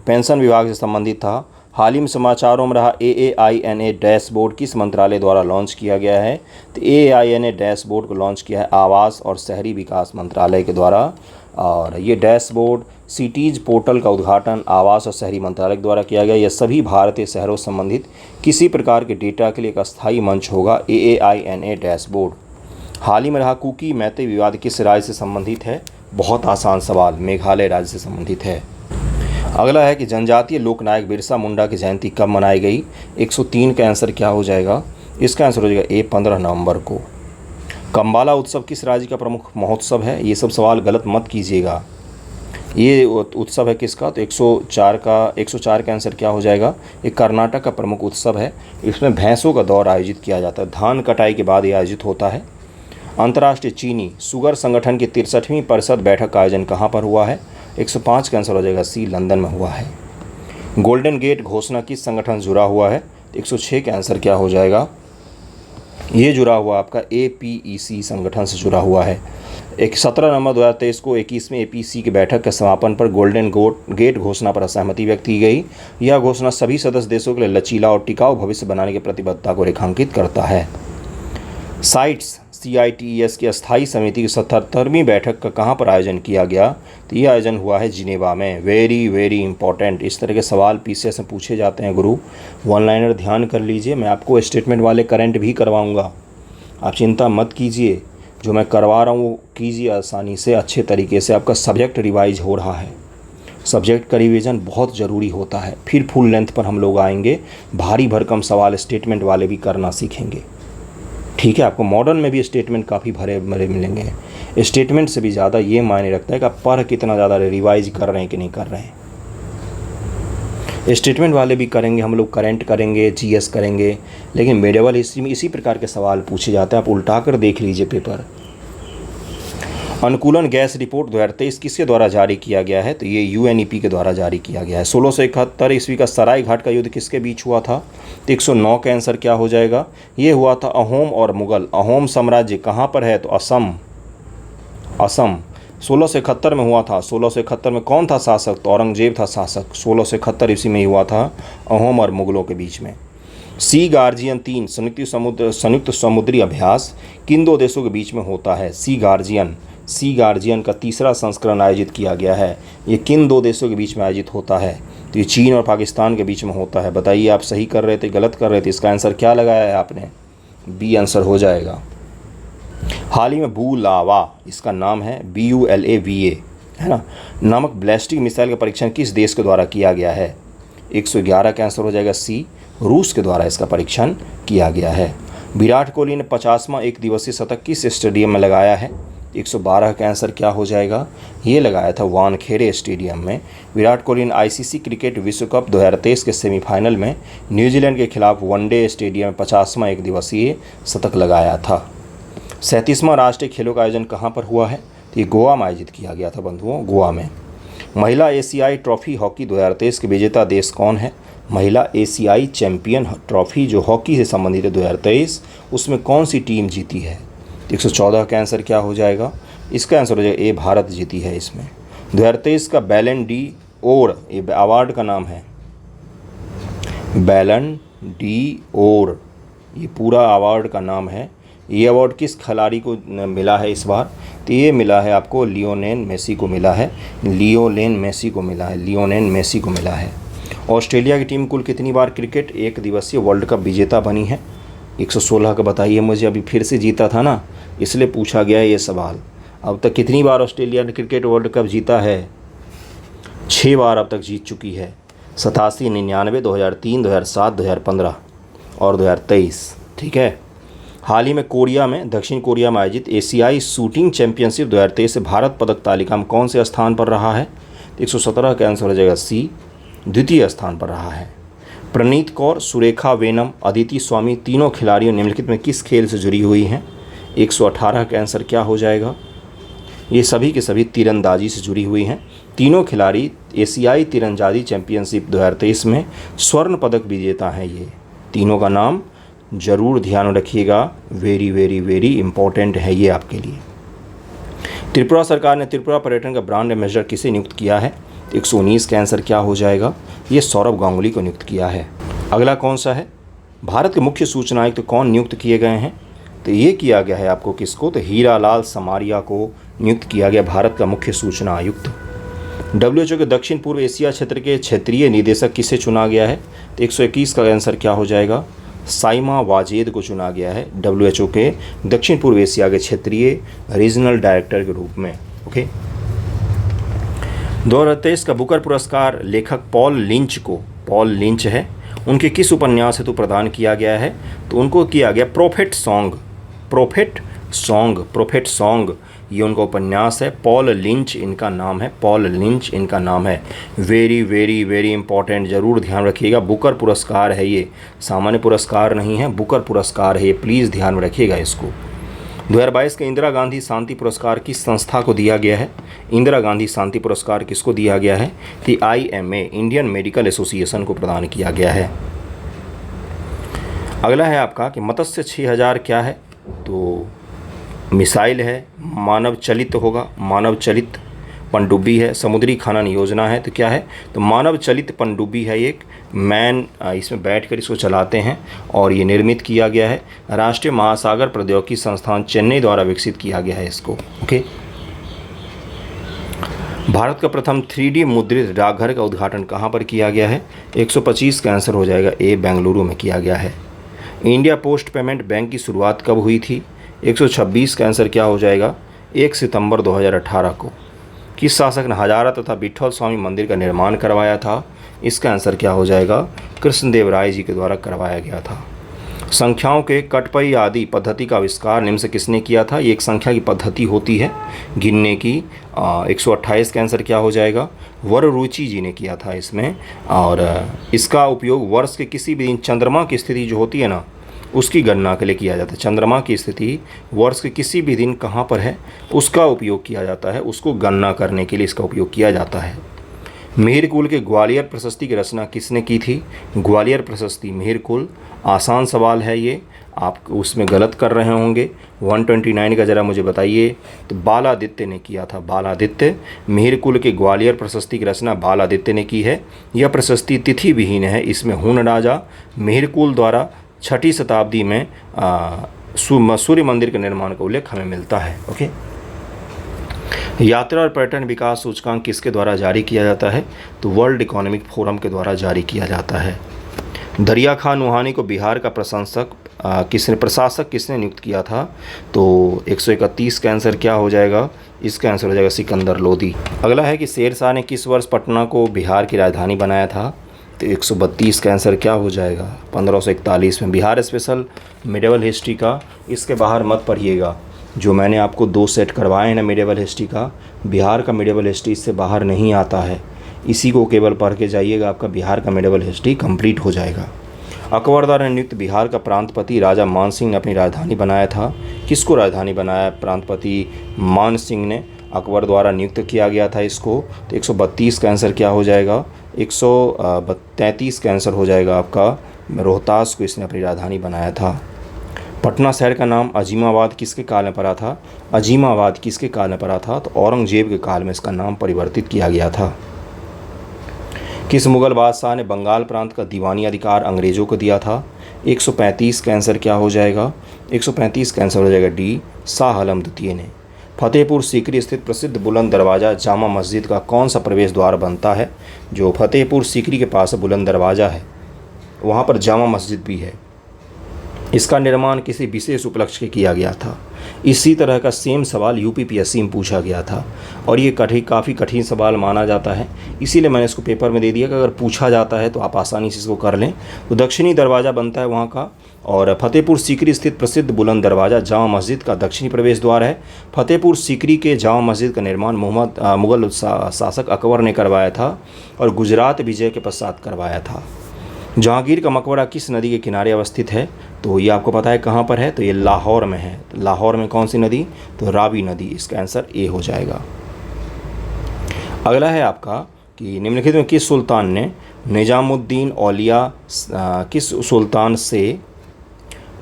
पेंशन विभाग से संबंधित था। हाल ही में समाचारों में रहा AAINA डैशबोर्ड किस मंत्रालय द्वारा लॉन्च किया गया है? तो AAINA डैशबोर्ड को लॉन्च किया है आवास और शहरी विकास मंत्रालय के द्वारा। और ये डैशबोर्ड सिटीज़ पोर्टल का उद्घाटन आवास और शहरी मंत्रालय के द्वारा किया गया। यह सभी भारतीय शहरों से संबंधित किसी प्रकार के डेटा के लिए एक अस्थायी मंच होगा। AAINA dashboard. हाल ही में रहा कुकी मैते विवाद किस राज्य से संबंधित है? बहुत आसान सवाल, मेघालय राज्य से संबंधित है। अगला है कि जनजातीय लोकनायक बिरसा मुंडा की जयंती कब मनाई गई? 103 का आंसर क्या हो जाएगा? इसका आंसर हो जाएगा 15 नवंबर को। कंबाला उत्सव किस राज्य का प्रमुख महोत्सव है? ये सब सवाल गलत मत कीजिएगा। ये उत्सव है किसका? तो 104 का आंसर क्या हो जाएगा? ये कर्नाटक का प्रमुख उत्सव है। इसमें भैंसों का दौर आयोजित किया जाता है। धान कटाई के बाद ये आयोजित होता है। अंतर्राष्ट्रीय चीनी शुगर संगठन की 63वीं परिषद बैठक का आयोजन कहाँ पर हुआ है? 105 का आंसर हो जाएगा सी, लंदन में हुआ है। गोल्डन गेट घोषणा किस संगठन से जुड़ा हुआ है? 106 का आंसर क्या हो जाएगा? ये जुड़ा हुआ आपका APEC संगठन से जुड़ा हुआ है। 17 नवंबर 2023 को 21वें APEC की बैठक के समापन पर गोल्डन गेट घोषणा पर असहमति व्यक्त की गई। यह घोषणा सभी सदस्य देशों के लिए लचीला और टिकाऊ भविष्य बनाने की प्रतिबद्धता को रेखांकित करता है। CITES की अस्थायी समिति की 77वीं बैठक का कहाँ पर आयोजन किया गया? तो ये आयोजन हुआ है जिनेवा में। Very important. इस तरह के सवाल PCS में पूछे जाते हैं गुरु। वन लाइनर ध्यान कर लीजिए। मैं आपको स्टेटमेंट वाले करंट भी करवाऊंगा, आप चिंता मत कीजिए। जो मैं करवा रहा हूँ वो कीजिए आसानी से, अच्छे तरीके से। आपका सब्जेक्ट रिवाइज हो रहा है। सब्जेक्ट का रिवीजन बहुत ज़रूरी होता है। फिर फुल लेंथ पर हम लोग आएंगे। भारी भरकम सवाल स्टेटमेंट वाले भी करना सीखेंगे, ठीक है। आपको मॉडर्न में भी स्टेटमेंट काफ़ी भरे भरे मिलेंगे। स्टेटमेंट से भी ज़्यादा ये मायने रखता है कि आप पढ़ कितना ज़्यादा रिवाइज कर रहे हैं कि नहीं कर रहे हैं। स्टेटमेंट वाले भी करेंगे हम लोग, करंट करेंगे, GS करेंगे, लेकिन मेडिवल हिस्ट्री में इसी प्रकार के सवाल पूछे जाते हैं। आप उल्टा कर देख लीजिए पेपर। अनुकूलन गैस रिपोर्ट 2023 किसके द्वारा जारी किया गया है? तो ये UNEP के द्वारा जारी किया गया है। 1671 ईस्वी का सराय घाट का युद्ध किसके बीच हुआ था? तो 109 का आंसर क्या हो जाएगा? ये हुआ था अहोम और मुगल। अहोम साम्राज्य कहाँ पर है? तो असम। 1671 में हुआ था। 1671 में कौन था शासक? तो औरंगजेब था शासक। 1671 ईस्वी में ही हुआ था, अहोम और मुगलों के बीच में। सी गार्जियन 3 संयुक्त समुद्री अभ्यास किन दो देशों के बीच में होता है? सी गार्जियन का तीसरा संस्करण आयोजित किया गया है। ये किन दो देशों के बीच में आयोजित होता है? तो ये चीन और पाकिस्तान के बीच में होता है। बताइए, आप सही कर रहे थे, गलत कर रहे थे? इसका आंसर क्या लगाया है आपने? बी आंसर हो जाएगा। हाल ही में बुलावा, इसका नाम है BULAVA, है ना, नामक बैलिस्टिक मिसाइल का परीक्षण किस देश के द्वारा किया गया है? 111 का आंसर हो जाएगा सी, रूस के द्वारा इसका परीक्षण किया गया है। विराट कोहली ने 50वां एक दिवसीय शतक किस स्टेडियम में लगाया है? 112 का आंसर क्या हो जाएगा? ये लगाया था वानखेड़े स्टेडियम में। विराट कोहली ने ICC क्रिकेट विश्व कप 2023 के सेमीफाइनल में न्यूजीलैंड के खिलाफ वनडे स्टेडियम में 50वां एक दिवसीय शतक लगाया था। 37वां राष्ट्रीय खेलों का आयोजन कहाँ पर हुआ है? तो ये गोवा में आयोजित किया गया था बंधुओं, गोवा में। महिला एशियाई ट्रॉफी हॉकी 2023 के विजेता देश कौन है? महिला एशियाई चैंपियन ट्रॉफी जो हॉकी से संबंधित है 2023, उसमें कौन सी टीम जीती है? 114 का आंसर क्या हो जाएगा? इसका आंसर हो जाएगा ए, भारत जीती है इसमें। 2023 का बैलन डी ओर, ये अवार्ड का नाम है बैलन डी ओर, ये पूरा अवार्ड का नाम है। ये अवार्ड किस खिलाड़ी को मिला है इस बार? तो ये मिला है आपको लियोनेल मेसी को मिला है। लियोनेल मेसी को मिला है। ऑस्ट्रेलिया की टीम कुल कितनी बार क्रिकेट एक दिवसीय वर्ल्ड कप विजेता बनी है? 116 का बताइए मुझे। अभी फिर से जीता था ना, इसलिए पूछा गया है ये सवाल। अब तक कितनी बार ऑस्ट्रेलिया ने क्रिकेट वर्ल्ड कप जीता है? 6 बार अब तक जीत चुकी है। 87, 99, 2003, 2007, 2015 और 2023, ठीक है। हाल ही में दक्षिण कोरिया में आयोजित एशियाई शूटिंग चैंपियनशिप 2023 से भारत पदक तालिका में कौन से स्थान पर रहा है? 117 का आंसर हो जाएगा सी, द्वितीय स्थान पर रहा है। प्रणीत कौर, सुरेखा वेनम, अदिति स्वामी तीनों खिलाड़ियों निम्नलिखित में किस खेल से जुड़ी हुई हैं? 118 का आंसर क्या हो जाएगा? ये सभी के सभी तीरंदाजी से जुड़ी हुई हैं। तीनों खिलाड़ी एशियाई तीरंदाजी चैंपियनशिप 2023 में स्वर्ण पदक विजेता हैं। ये तीनों का नाम ज़रूर ध्यान रखिएगा, वेरी इंपॉर्टेंट है ये आपके लिए। त्रिपुरा सरकार ने त्रिपुरा पर्यटन का ब्रांड एम्बेसडर किसे नियुक्त किया है? 119 का आंसर क्या हो जाएगा? ये सौरभ गांगुली को नियुक्त किया है। अगला कौन सा है? भारत के मुख्य सूचना आयुक्त कौन नियुक्त किए गए हैं? तो ये किया गया है आपको किसको? तो हीरा लाल समारिया को नियुक्त किया गया भारत का मुख्य सूचना आयुक्त। WHO के दक्षिण पूर्व एशिया क्षेत्र के क्षेत्रीय निदेशक किसे चुना गया है? तो 121 का आंसर क्या हो जाएगा? साइमा वाजेद को चुना गया है WHO के दक्षिण पूर्व एशिया के क्षेत्रीय रीजनल डायरेक्टर के रूप में। ओके। 2023 का बुकर पुरस्कार लेखक पॉल लिंच है, उनके किस उपन्यास हेतु प्रदान किया गया है? तो उनको किया गया प्रोफेट सॉन्ग, ये उनका उपन्यास है। पॉल लिंच इनका नाम है। वेरी वेरी वेरी इंपॉर्टेंट, ज़रूर ध्यान रखिएगा। बुकर पुरस्कार है ये, सामान्य पुरस्कार नहीं है, बुकर पुरस्कार है ये, प्लीज़ ध्यान में रखिएगा इसको। 2022 का इंदिरा गांधी शांति पुरस्कार किस संस्था को दिया गया है? इंदिरा गांधी शांति पुरस्कार किसको दिया गया है? कि IMA, इंडियन मेडिकल एसोसिएशन को प्रदान किया गया है। अगला है आपका कि मत्स्य 6000 क्या है? तो मिसाइल है, मानव चलित पनडुब्बी है, समुद्री खनन योजना है। तो क्या है? तो मानव चलित पनडुब्बी है, एक मैन इसमें बैठकर इसको चलाते हैं और ये निर्मित किया गया है। राष्ट्रीय महासागर प्रौद्योगिकी संस्थान चेन्नई द्वारा विकसित किया गया है इसको। ओके। भारत का प्रथम 3D मुद्रित डाकघर का उद्घाटन कहाँ पर किया गया है? 125 का आंसर हो जाएगा ए, बेंगलुरु में किया गया है। इंडिया पोस्ट पेमेंट बैंक की शुरुआत कब हुई थी? 126 का आंसर क्या हो जाएगा? 1 सितंबर 2018 को। किस शासक ने हजारा तथा विट्ठल स्वामी मंदिर का निर्माण करवाया था? इसका आंसर क्या हो जाएगा? कृष्णदेव राय जी के द्वारा करवाया गया था। संख्याओं के कटपई आदि पद्धति का आविष्कार निम्न से किसने किया था? ये एक संख्या की पद्धति होती है गिनने की। 128 का आंसर क्या हो जाएगा? वररुचि जी ने किया था इसमें। और इसका उपयोग वर्ष के किसी भी दिन चंद्रमा की स्थिति जो होती है ना, उसकी गणना के लिए किया जाता है। चंद्रमा की स्थिति वर्ष के किसी भी दिन कहाँ पर है, उसका उपयोग किया जाता है, उसको गणना करने के लिए इसका उपयोग किया जाता है। मिहिरकुल के ग्वालियर प्रशस्ति की रचना किसने की थी? ग्वालियर प्रशस्ति मिहिरकुल। आसान सवाल है ये, आप उसमें गलत कर रहे होंगे। 129 का ज़रा मुझे बताइए। तो बालादित्य ने किया था, बालादित्य। मिहिरकुल के ग्वालियर प्रशस्ति की रचना बालादित्य ने की है। यह प्रशस्ति तिथि विहीन है। इसमें हुन राजा मिहिरकुल द्वारा 6ठी शताब्दी में सूर्य मंदिर के निर्माण का उल्लेख हमें मिलता है। ओके। यात्रा और पर्यटन विकास सूचकांक किसके द्वारा जारी किया जाता है? तो वर्ल्ड इकोनॉमिक फोरम के द्वारा जारी किया जाता है। दरिया खान नुहानी को बिहार का प्रशासक किसने नियुक्त किया था? तो 131 का आंसर क्या हो जाएगा? इसका आंसर हो जाएगा सिकंदर लोदी। अगला है कि शेरशाह ने किस वर्ष पटना को बिहार की राजधानी बनाया था? तो 132 का आंसर क्या हो जाएगा? 1541 में। बिहार स्पेशल मिडेवल हिस्ट्री का इसके बाहर मत पढ़िएगा, जो मैंने आपको 2 सेट करवाए हैं ना मिडेवल हिस्ट्री का, बिहार का मिडेवल हिस्ट्री इससे बाहर नहीं आता है। इसी को केवल पढ़ के जाइएगा, आपका बिहार का मिडेवल हिस्ट्री कंप्लीट हो जाएगा। अकबर द्वारा नियुक्त बिहार का प्रांतपति राजा मान सिंह ने अपनी राजधानी बनाया था। किसको राजधानी बनाया? प्रांतपति मान सिंह ने अकबर द्वारा नियुक्त किया गया था इसको। तो 132 का आंसर क्या हो जाएगा? 133 का आंसर हो जाएगा आपका रोहतास को इसने अपनी राजधानी बनाया था। पटना शहर का नाम अजीमाबाद किसके काल में पड़ा था? अजीमाबाद किसके काल में पड़ा था? तो औरंगजेब के काल में इसका नाम परिवर्तित किया गया था। किस मुगल बादशाह ने बंगाल प्रांत का दीवानी अधिकार अंग्रेजों को दिया था? 135 का आंसर क्या हो जाएगा? 135 का आंसर हो जाएगा डी, शाह आलम द्वितीय ने। फतेहपुर सीकरी स्थित प्रसिद्ध बुलंद दरवाज़ा जामा मस्जिद का कौन सा प्रवेश द्वार बनता है? जो फतेहपुर सीकरी के पास बुलंद दरवाज़ा है वहाँ पर जामा मस्जिद भी है। इसका निर्माण किसी विशेष उपलक्ष्य के किया गया था। इसी तरह का सेम सवाल UPPSC में पूछा गया था और ये काफ़ी कठिन सवाल माना जाता है, इसीलिए मैंने इसको पेपर में दे दिया कि अगर पूछा जाता है तो आप आसानी से इसको कर लें। तो दक्षिणी दरवाज़ा बनता है वहाँ का, और फतेहपुर सीकरी स्थित प्रसिद्ध बुलंद दरवाज़ा जामा मस्जिद का दक्षिणी प्रवेश द्वार है। फतेहपुर सीकरी के जामा मस्जिद का निर्माण मुगल शासक अकबर ने करवाया था और गुजरात विजय के पश्चात करवाया था। जहांगीर का मकबरा किस नदी के किनारे अवस्थित है? तो ये आपको पता है कहाँ पर है? तो ये लाहौर में है। तो लाहौर में कौन सी नदी? तो रावी नदी। इसका आंसर ए हो जाएगा। अगला है आपका कि निम्नलिखित में किस सुल्तान ने निजामुद्दीन औलिया किस सुल्तान से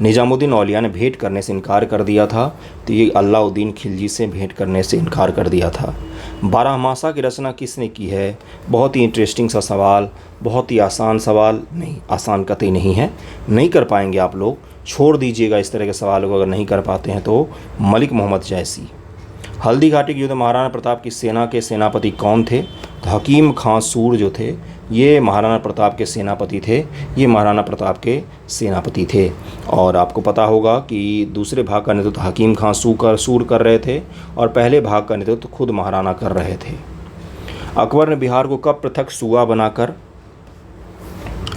निजामुद्दीन औलिया ने भेंट करने से इनकार कर दिया था, तो ये अलाउद्दीन खिलजी से भेंट करने से इनकार कर दिया था। बारहमासा की रचना किसने की है? बहुत ही इंटरेस्टिंग सा सवाल, बहुत ही आसान सवाल। नहीं, आसान कतई नहीं है, नहीं कर पाएंगे आप लोग, छोड़ दीजिएगा इस तरह के सवाल को अगर नहीं कर पाते हैं तो। मलिक मोहम्मद जैसी। हल्दी घाटी के युद्ध महाराणा प्रताप की सेना के सेनापति कौन थे? तो हकीम खां सूर जो थे ये महाराणा प्रताप के सेनापति थे, ये महाराणा प्रताप के सेनापति थे। और आपको पता होगा कि दूसरे भाग का नेतृत्व हकीम खां सूर कर रहे थे और पहले भाग का नेतृत्व खुद महाराणा कर रहे थे। अकबर ने बिहार को कब पृथक सूबा बनाकर,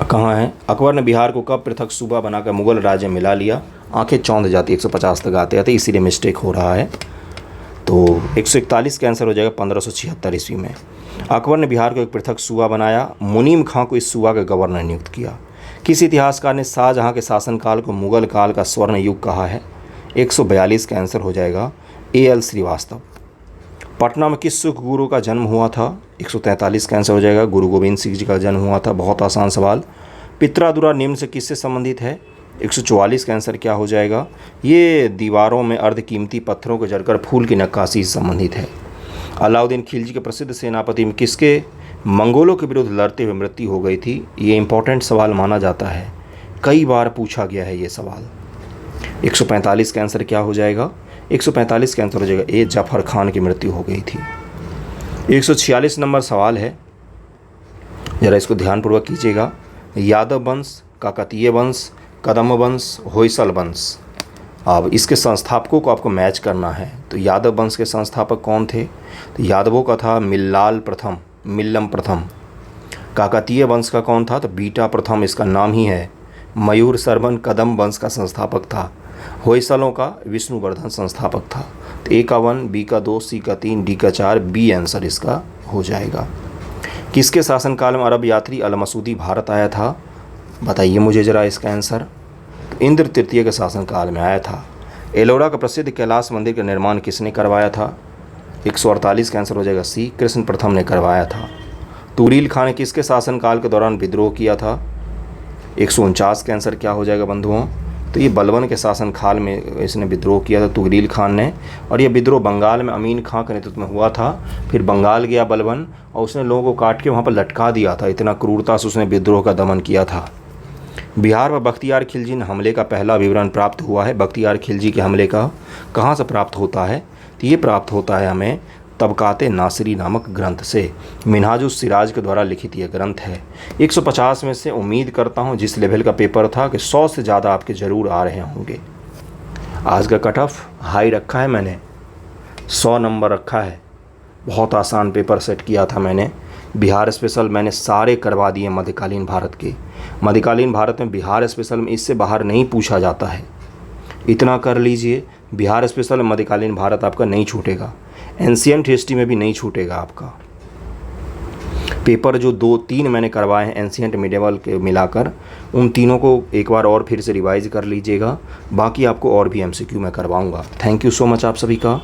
कहाँ है? अकबर ने बिहार को कब पृथक सूबा बनाकर मुगल राज्य मिला लिया? आंखें चौंध जाती, 150 तक आते आते, इसीलिए मिस्टेक हो रहा है। तो 141 का आंसर हो जाएगा 1576 ईस्वी में। अकबर ने बिहार को एक पृथक सूबा बनाया। मुनीम खां को इस सूबा का गवर्नर नियुक्त किया। किस इतिहासकार ने शाहजहां के शासनकाल को मुगल काल का स्वर्ण युग कहा है? 142 का आंसर हो जाएगा A.L. श्रीवास्तव। पटना में किस सिख गुरु का जन्म हुआ था? 143 का आंसर हो जाएगा गुरु गोविंद सिंह जी का जन्म हुआ था। बहुत आसान सवाल। पित्रादुरा निम्न से किससे संबंधित है? 144 का आंसर क्या हो जाएगा? ये दीवारों में अर्धकीमती पत्थरों को जड़कर फूल की नक्काशी से संबंधित है। अलाउद्दीन खिलजी के प्रसिद्ध सेनापति में किसके मंगोलों के विरुद्ध लड़ते हुए मृत्यु हो गई थी? ये इंपॉर्टेंट सवाल माना जाता है, कई बार पूछा गया है ये सवाल। 145 का आंसर क्या हो जाएगा? 145 का आंसर हो जाएगा A. जफर खान की मृत्यु हो गई थी। 146 नंबर सवाल है, ज़रा इसको ध्यानपूर्वक कीजिएगा। यादव वंश, काकतीय वंश, कदम वंश, होयसल वंश। अब इसके संस्थापकों को आपको मैच करना है। तो यादव वंश के संस्थापक कौन थे? तो यादवों का था मिल्लम प्रथम। काकतीय वंश का कौन था? तो बीटा प्रथम, इसका नाम ही है। मयूर सरवन कदम वंश का संस्थापक था। होयसलों का विष्णुवर्धन संस्थापक था। तो A का 1, B का 2, C का 3, D का 4, B आंसर इसका हो जाएगा। किसके शासनकाल में अरब यात्री अल मसूदी भारत आया था? बताइए मुझे ज़रा इसका आंसर। इंद्र तृतीय के शासनकाल में आया था। एलोरा का प्रसिद्ध कैलाश मंदिर का निर्माण किसने करवाया था? 148 का आंसर हो जाएगा C, कृष्ण प्रथम ने करवाया था। तुगरील खान ने किसके शासनकाल के दौरान विद्रोह किया था? 149 का आंसर क्या हो जाएगा बंधुओं? तो ये बलबन के शासनकाल में इसने विद्रोह किया था तुगरील खान ने। और यह विद्रोह बंगाल में अमीन खां के नेतृत्व में हुआ था। फिर बंगाल गया बलबन और उसने लोगों को काट के वहाँ पर लटका दिया था। इतना क्रूरता से उसने विद्रोह का दमन किया था। बिहार में बख्तियार खिलजी हमले का पहला विवरण प्राप्त हुआ है। बख्तियार खिलजी के हमले का कहाँ से प्राप्त होता है? तो ये प्राप्त होता है हमें तबकाते नासिरी नामक ग्रंथ से। मिनहाजुस सिराज के द्वारा लिखित यह ग्रंथ है। 150 में से उम्मीद करता हूँ जिस लेवल का पेपर था कि 100 से ज़्यादा आपके ज़रूर आ रहे होंगे। आज का कट ऑफ हाई रखा है मैंने, 100 नंबर रखा है। बहुत आसान पेपर सेट किया था मैंने। बिहार स्पेशल मैंने सारे करवा दिए मध्यकालीन भारत के। मध्यकालीन भारत में बिहार स्पेशल में इससे बाहर नहीं पूछा जाता है। इतना कर लीजिए, बिहार स्पेशल में मध्यकालीन भारत आपका नहीं छूटेगा। एंशिएंट हिस्ट्री में भी नहीं छूटेगा आपका। पेपर जो 2-3 मैंने करवाए हैं एंशिएंट मिडिवल के मिलाकर, उन तीनों को एक बार और फिर से रिवाइज कर लीजिएगा। बाकी आपको और भी MCQ मैं करवाऊंगा। थैंक यू सो मच आप सभी का।